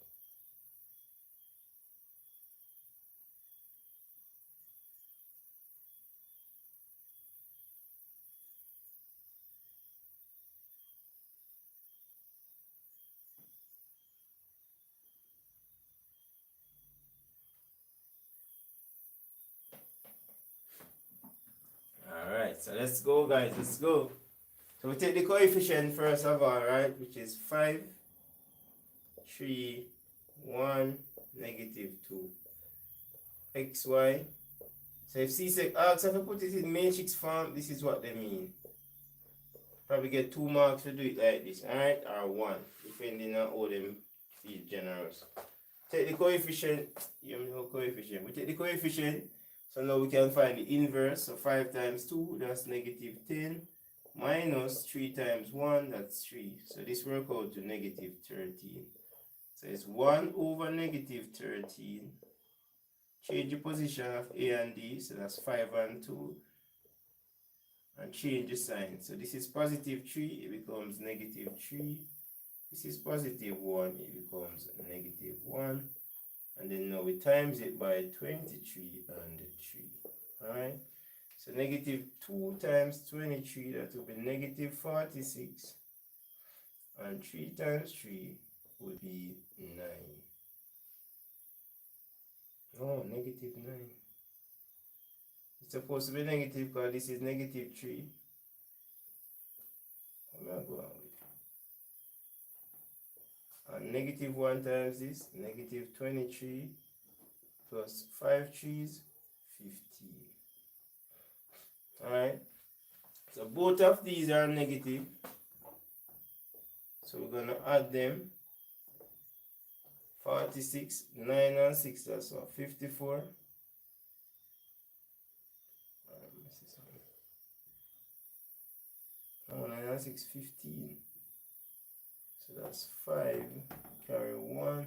[SPEAKER 1] Alright, so let's go, guys. Let's go. So we take the coefficient first of all, right? Which is 5, 3, 1, negative 2. XY. So if C asks if I put it in matrix form, this is what they mean. Probably get 2 marks to do it like this, alright? Or 1, depending on how them feel generous. Take the coefficient, you know coefficient. We take the coefficient, so now we can find the inverse. So 5 times 2, that's negative 10. Minus 3 times 1, that's 3. So this works out to negative 13. So it's 1 over negative 13. Change the position of A and D, so that's 5 and 2. And change the sign. So this is positive 3, it becomes negative 3. This is positive 1, it becomes negative 1. And then now we times it by 23 and 3. Alright? So negative 2 times 23, that will be negative 46. And 3 times 3 would be 9. No, negative 9. It's supposed to be negative because this is negative 3. I'm going to go on with it. And negative 1 times this, negative 23 plus 5 3s, 15. Alright, so both of these are negative, so we're going to add them. 46, 9 and 6, that's what, 54. No, 9 and 6, 15. So that's 5, carry 1,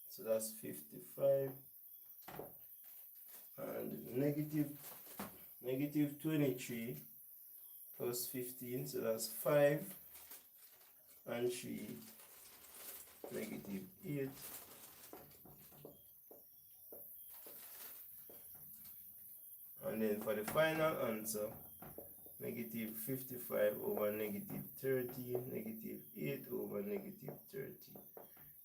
[SPEAKER 1] so that's 55. And negative 23 plus 15, so that's 5 and 3, negative 8. And then for the final answer, negative 55 over negative 30, negative 8 over negative 30.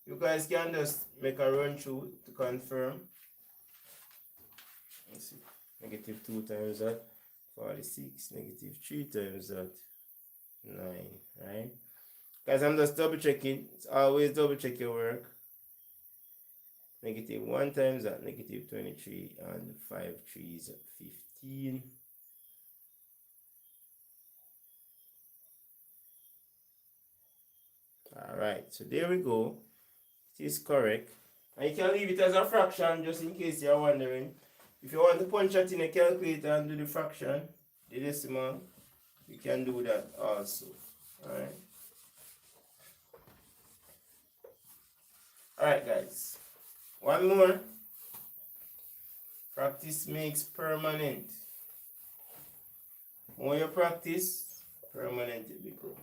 [SPEAKER 1] You guys can just make a run through to confirm. Let's see. Negative 2 times that, 46, negative 3 times that, 9, right? Guys, I'm just double checking. It's always double check your work. Negative 1 times that, negative 23, and 5 3s, 15. Alright, so there we go. It is correct. And you can leave it as a fraction just in case you're wondering. If you want to punch it in a calculator and do the fraction, the decimal, you can do that also. Alright. Alright, guys. One more. Practice makes permanent. More you practice, permanent it becomes.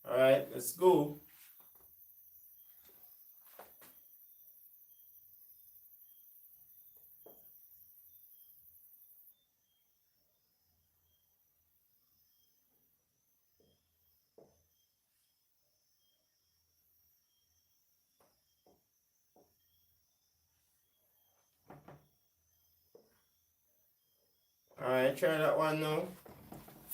[SPEAKER 1] Alright, let's go. Alright, try that one now.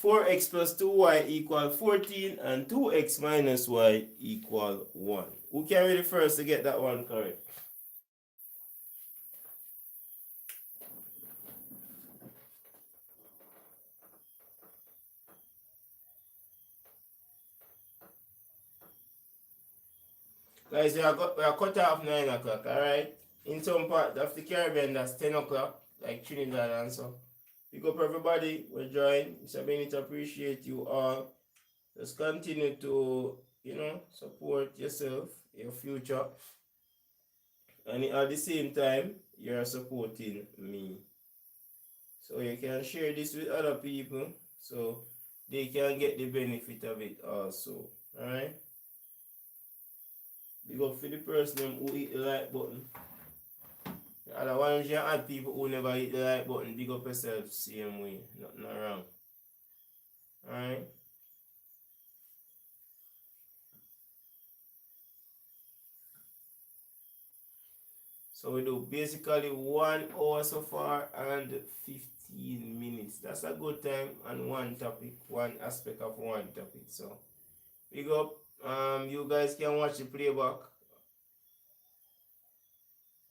[SPEAKER 1] 4x plus 2y equal 14 and 2x minus y equal 1. Who can be the first to get that one correct? Guys, we are cut off 9 o'clock, alright? In some part of the Caribbean, that's 10 o'clock, like Trinidad and so. Pick up everybody, we join. Mr. Bennett, appreciate you all. Just continue to, support yourself, your future. And at the same time, you're supporting me. So you can share this with other people so they can get the benefit of it also. Alright? Big up for the person who hit the like button. The other ones you add people who never hit the like button, big up yourself same way. Nothing wrong. Alright? So we do basically 1 hour so far and 15 minutes. That's a good time on one topic, one aspect of one topic. So big up. You guys can watch the playback.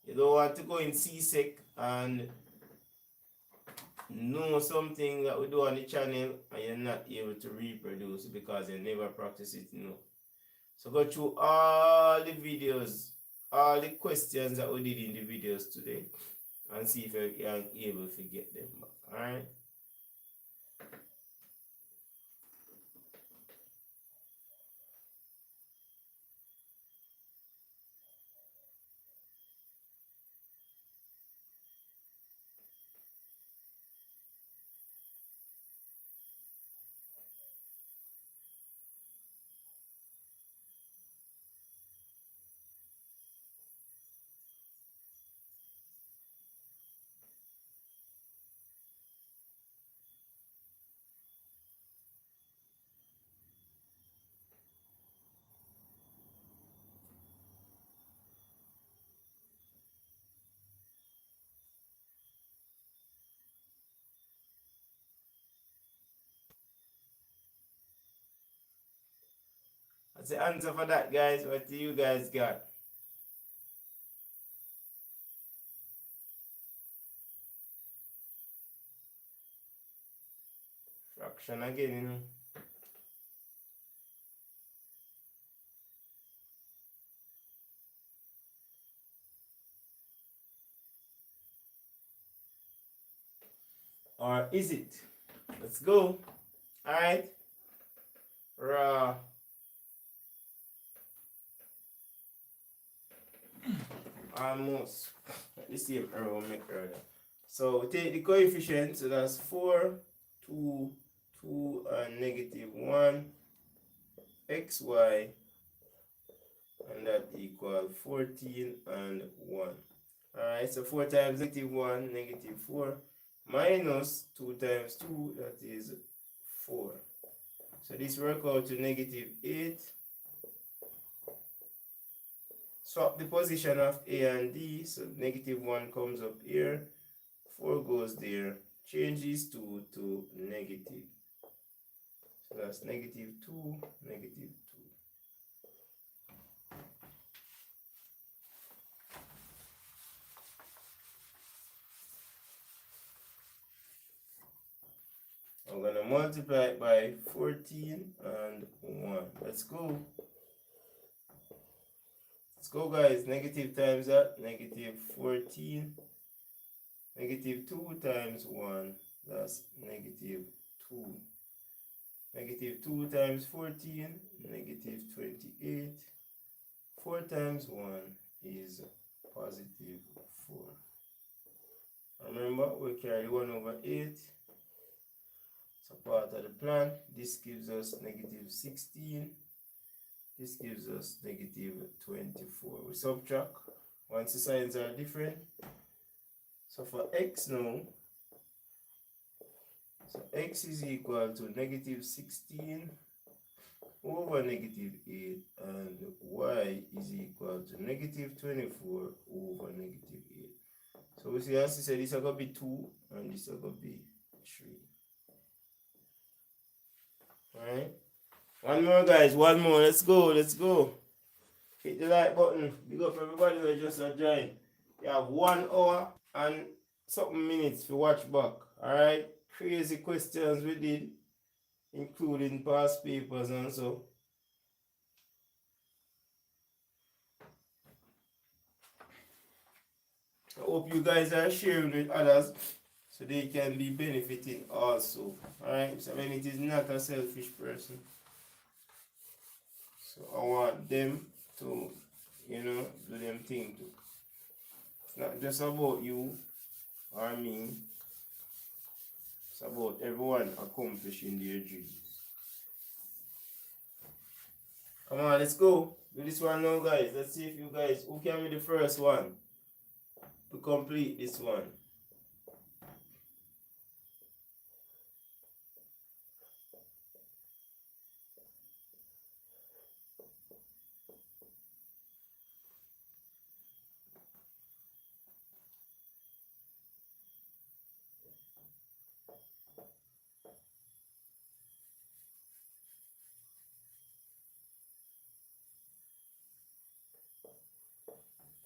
[SPEAKER 1] You don't want to go in CSEC and know something that we do on the channel and you're not able to reproduce because you never practice it. So go through all the videos, all the questions that we did in the videos today and see if you are able to get them back. Alright? That's the answer for that, guys. What do you guys got? Fraction again, Or is it? Let's go. Alright? Raw. Almost. Let's see if error will make earlier. So take the coefficient, so that's 4, 2, 2, and negative 1, xy, and that equals 14 and 1. Alright, so 4 times negative 1, negative 4, minus 2 times 2, that is 4. So this works out to negative 8. Swap the position of A and D, so negative 1 comes up here, 4 goes there, change these 2 to negative. So that's negative 2, negative 2. I'm going to multiply it by 14 and 1. Let's go. Let's go, guys. Negative times that, negative 14. Negative 2 times 1, that's negative 2. Negative 2 times 14, negative 28. 4 times 1 is positive 4. Remember, we carry 1 over 8. So part of the plan, this gives us negative 16. This gives us negative 24. We subtract once the signs are different. So for x now, so x is equal to negative 16 over negative 8, and y is equal to negative 24 over negative 8. So we see, as I said, this is going to be 2 and this is going to be 3. Alright? One more, guys, one more. Let's go, let's go. Hit the like button. Big up everybody who just joined. You have 1 hour and something minutes to watch back. Alright? Crazy questions we did, including past papers and so. I hope you guys are sharing with others so they can be benefiting also. Alright, so when it is not a selfish person. So I want them to, do them thing too. It's not just about you or me. It's about everyone accomplishing their dreams. Come on, let's go. Do this one now, guys. Let's see if you guys, who can be the first one to complete this one.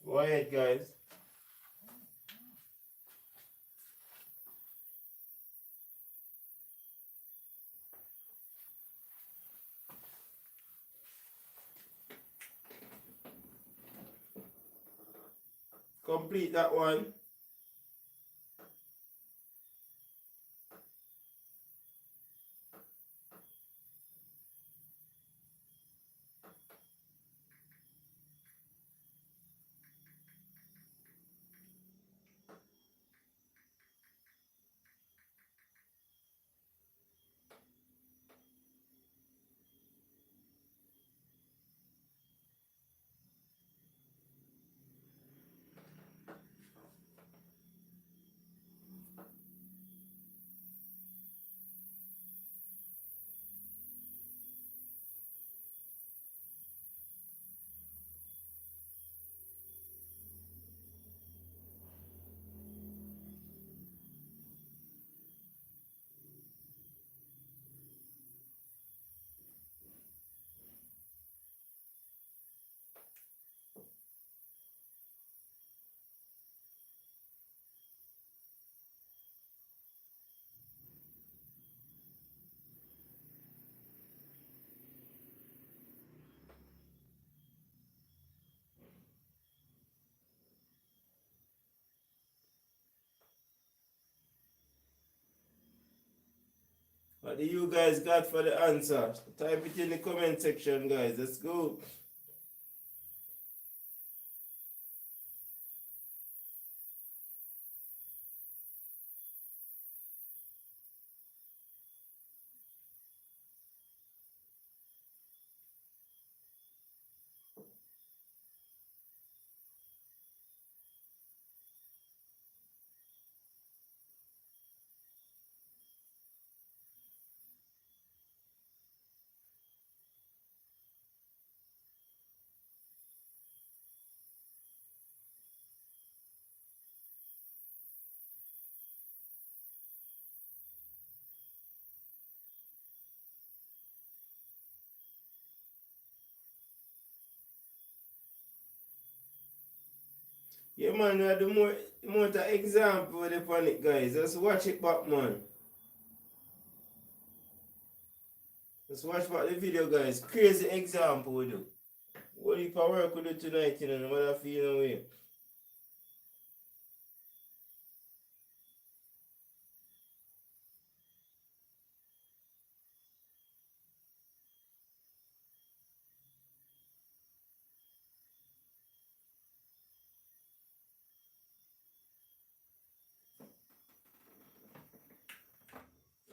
[SPEAKER 1] Go ahead, guys. Complete that one. What do you guys got for the answer? Type it in the comment section, guys. Let's go. Yeah, man, we have the more the example upon it, guys. Just watch it back, man. Just watch back the video, guys. Crazy example we do. What if I work with you tonight, no matter if you know way.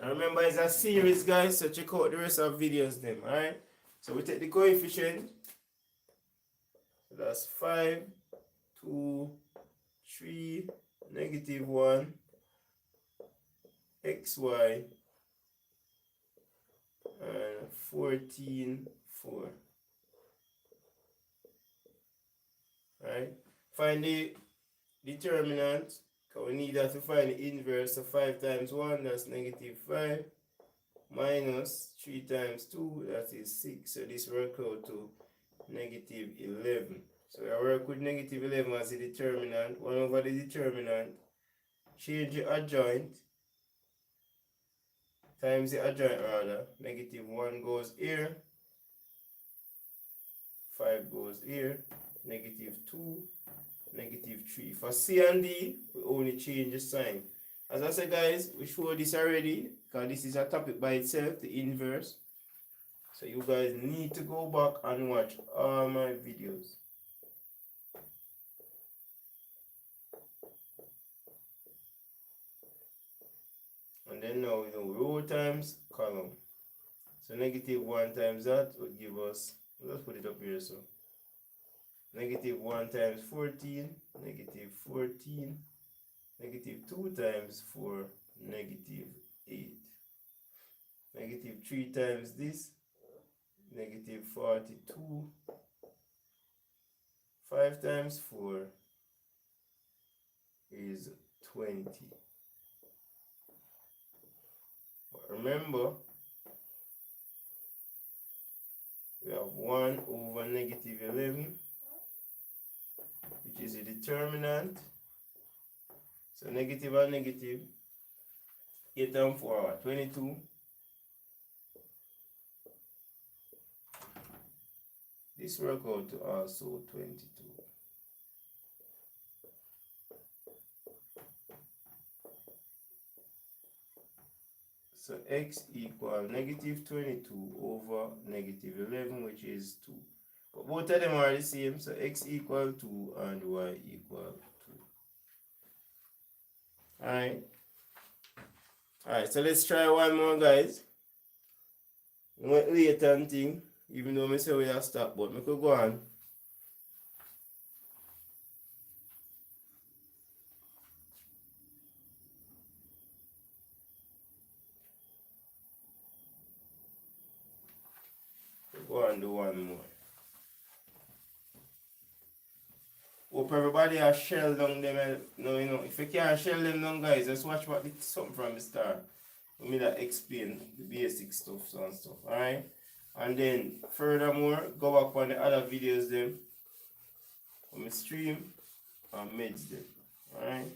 [SPEAKER 1] And remember, it's a series, guys, so check out the rest of videos them, alright? So we take the coefficient. So that's 5, 2, 3, -1, xy, and 14, 4. Right? Find the determinant. Because we need that to find the inverse. So 5 times 1, that's -5. Minus 3 times 2, that is 6. So this works out to -11. So I work with -11 as the determinant. 1 over the determinant. Change the adjoint. Times the adjoint rather. -1 goes here. 5 goes here. -2. negative 3. For C and D, we only change the sign. As I said, guys, we showed this already because this is a topic by itself, the inverse. So you guys need to go back and watch all my videos. And then now we know row times column. So negative 1 times that would give us, let's put it up here. So negative 1 times 14, negative 14, negative 2 times 4, negative 8. Negative 3 times this, negative 42. 5 times 4 is 20. But remember, we have 1 over negative 11, which is a determinant. So negative and negative, 8 and 4 are 22. This works out to also 22. So x equal negative 22 over negative 11, which is 2. But both of them are the same, so x equal 2 and y equal 2. Alright. Alright, so let's try one more, guys. We went late and thing, even though I say we have stopped, but we could go on. Go and do one more. Hope everybody has shell down them. No, you know, if you can't shell them down, guys, just watch what it's something from the start. Let me that explain the basic stuff and stuff. Alright? And then furthermore, go back on the other videos them on the stream and meds them. Alright?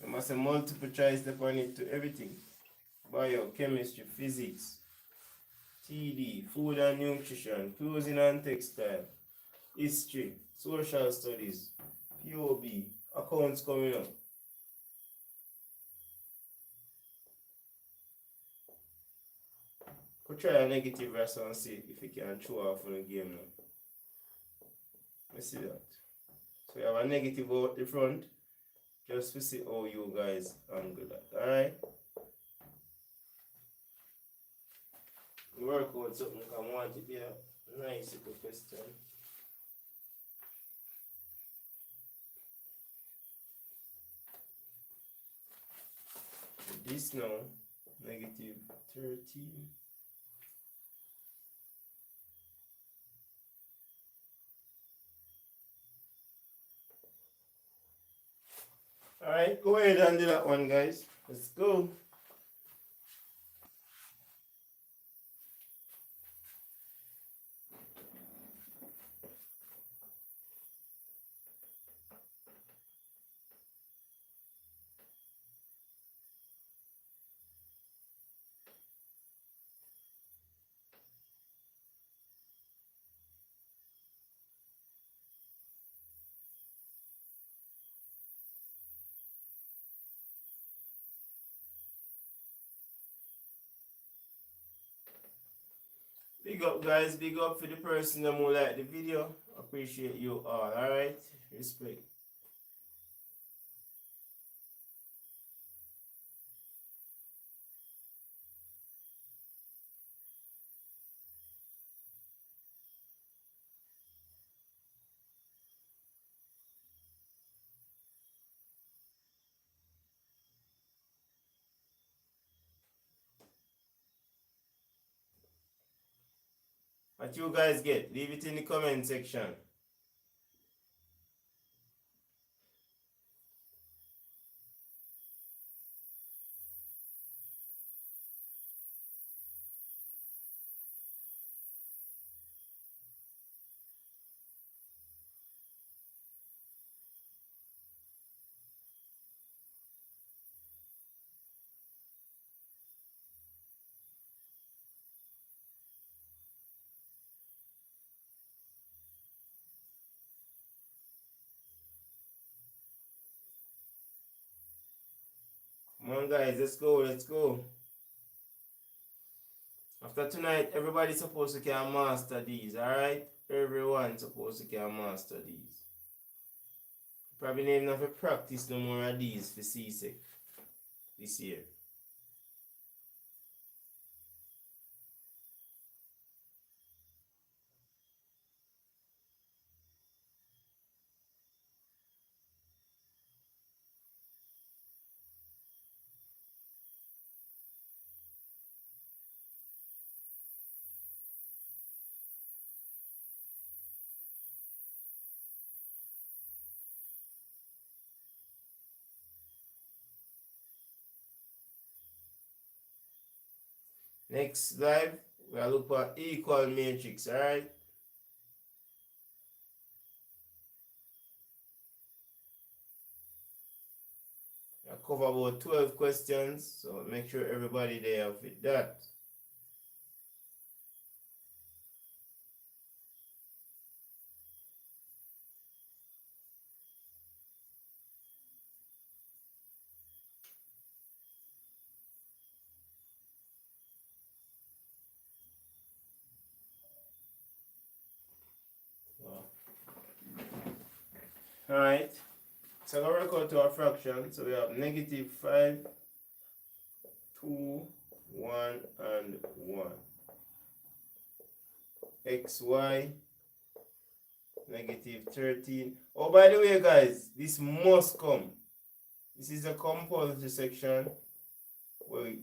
[SPEAKER 1] You must have multiple choice upon it to everything. Biochemistry, physics, TD, food and nutrition, clothing and textile, history, social studies, POB, accounts coming up. Could try a negative verse and see if you can throw off on the game now. Let's see that. So you have a negative out the front, just to see how you guys angle that. Alright? Work out something I want to be a nice little question. This now, negative 13. Alright, go ahead and do that one, guys. Let's go. Big up, guys. Big up for the person that who like the video. Appreciate you all. Alright? Respect. What you guys get? Leave it in the comment section. Come on, guys, let's go, let's go. After tonight, everybody's supposed to can master these, alright? Everyone's supposed to can master these. Probably not even have to practice no more of these for CSEC this year. Next live, we'll look for equal matrix, alright? I cover about 12 questions, so make sure everybody there with that. Alright, so I'm going to work out to a fraction. So we have negative 5, 2, 1, and 1. XY, negative 13. Oh, by the way, guys, this must come. This is a compulsory section where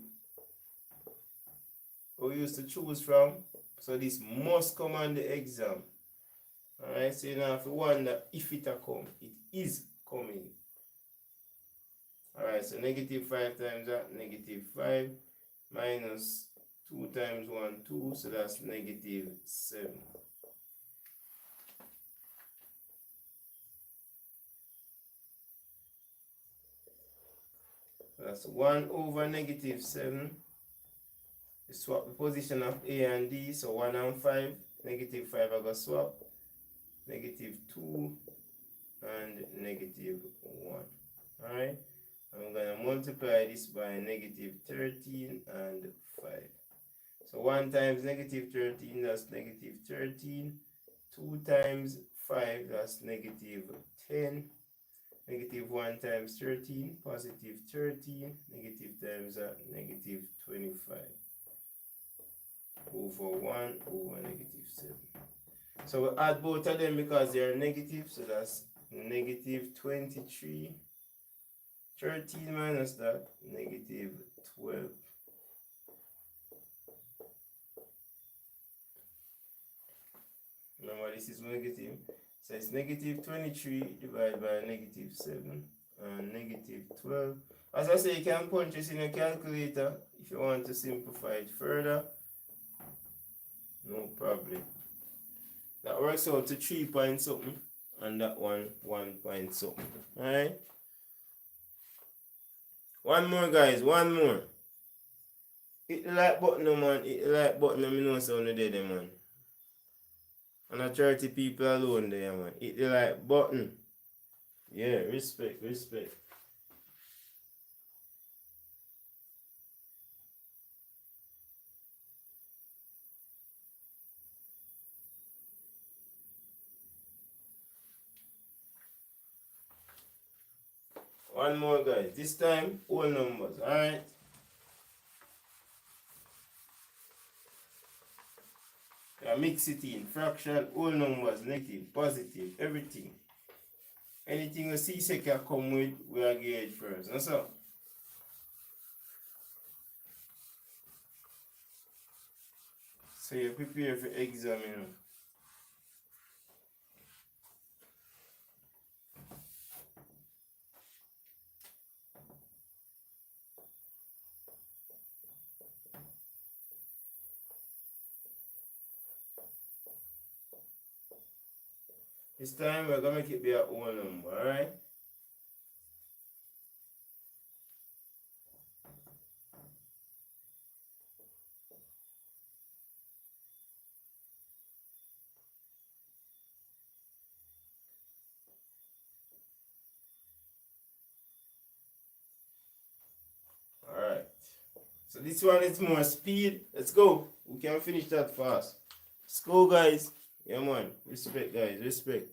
[SPEAKER 1] we used to choose from. So this must come on the exam. Alright, so you don't have to wonder if it come. It is coming. Alright, so negative 5 times that, negative 5 minus 2 times 1, 2, so that's negative 7. So that's 1 over negative 7. We swap the position of A and D, so 1 and 5. Negative 5 I go swap. Negative 2 and negative 1. Alright, I'm going to multiply this by negative 13 and 5. So 1 times negative 13, that's negative 13. 2 times 5, that's negative 10. Negative 1 times 13, positive 13. Negative times that, negative 25. Over 1 over negative 7. So we add both of them because they are negative, so that's negative 23. 13 minus that, negative 12. Remember, this is negative. So it's negative 23 divided by negative 7 and negative 12. As I say, you can punch this in a calculator if you want to simplify it further. No problem. That works out to 3 point something, and that one 1 point something. Alright? One more, guys, one more. Hit the like button, man. Hit the like button, let me know so on there, man. And 30 people alone there, man. Hit the like button. Yeah, respect, respect. One more, guys. This time, whole numbers, alright? Yeah, mix it in. Fraction, whole numbers, negative, positive, everything. Anything you see say can come with, we are gauge first. That's all. So you prepare for exam, you know. This time we're gonna make it be a whole number, alright? So this one is more speed. Let's go. We can finish that fast. Let's go, guys. Yeah, man. Respect, guys. Respect.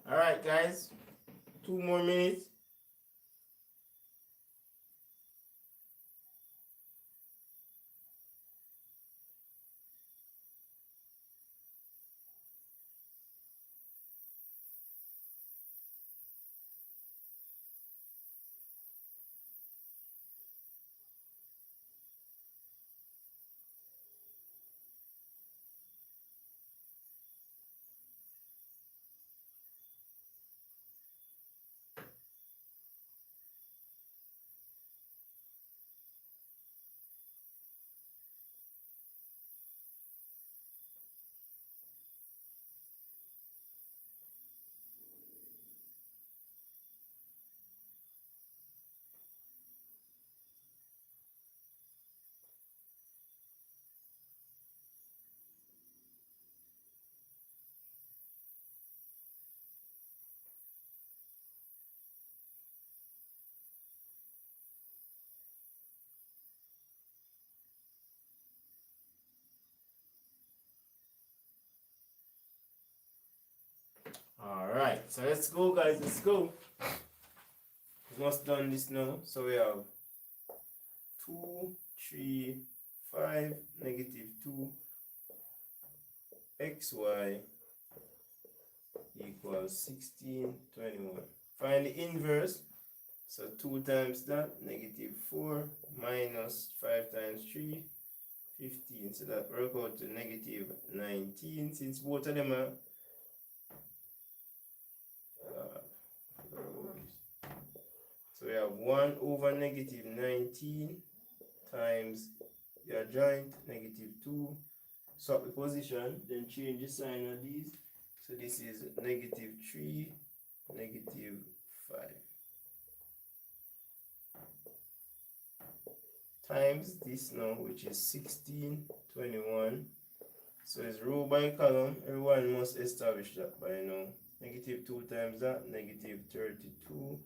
[SPEAKER 1] Alright, guys. 2 more minutes. Alright, so let's go, guys. Let's go. We must done this now. So we have 2, 3, 5, negative 2, xy equals 16, 21. Find the inverse. So 2 times that, negative 4, minus 5 times 3, 15. So that work out to negative 19. Since both of them are so we have 1 over negative 19 times the adjoint, negative 2. Swap the position, then change the sign of these. So this is negative 3, negative 5. Times this now, which is 16, 21. So it's row by column. Everyone must establish that by now. Negative 2 times that, negative 32.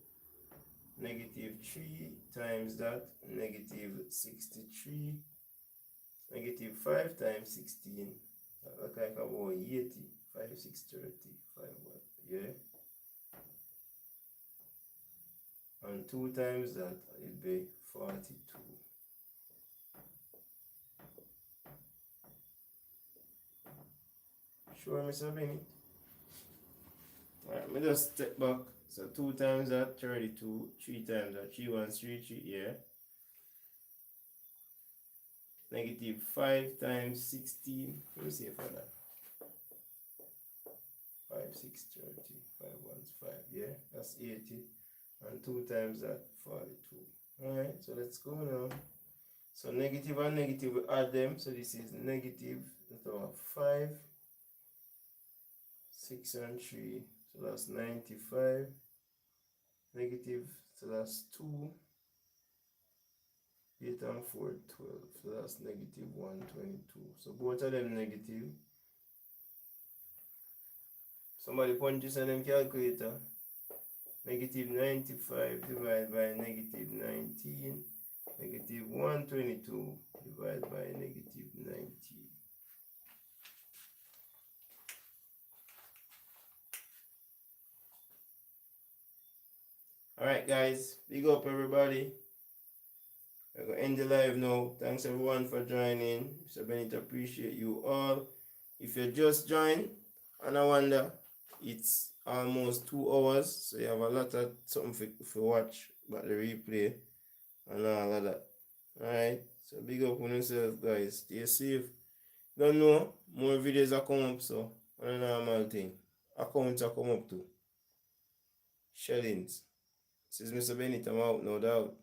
[SPEAKER 1] Negative 3 times that, negative 63. Negative 5 times 16. That look like about 80. 5, 6, 30. 5, 1. Yeah. And 2 times that, it'd be 42. Sure, Mr. Benny? Alright, me just step back. So 2 times that, 32. 3 times that, 3 1s, 3 3, yeah. Negative 5 times 16. Let me see for that. 5, 6, 30. 5 1s, 5, yeah. That's 80. And 2 times that, 42. Alright, so let's go now. So negative and negative, we add them. So this is negative, that's our 5. 6 and 3, so that's 95. Negative, so that's 2. 8 and 4, 12. So that's negative 122. So both of them negative. Somebody punch this on them calculator. Negative 95 divided by negative 19. Negative 122 divided by negative 19. Alright guys, big up everybody. I'm going to end the live now. Thanks everyone for joining. Mr. Bennett, appreciate you all. If you just joined, and I wonder, it's almost 2 hours, so you have a lot of something for watch, but the replay and all of that. Alright, so big up on yourself guys. Stay safe. Don't know, more videos are coming up, so on a normal thing. Accounts are come up too. Shellings. This is Mr. Bennett, I'm out, no doubt.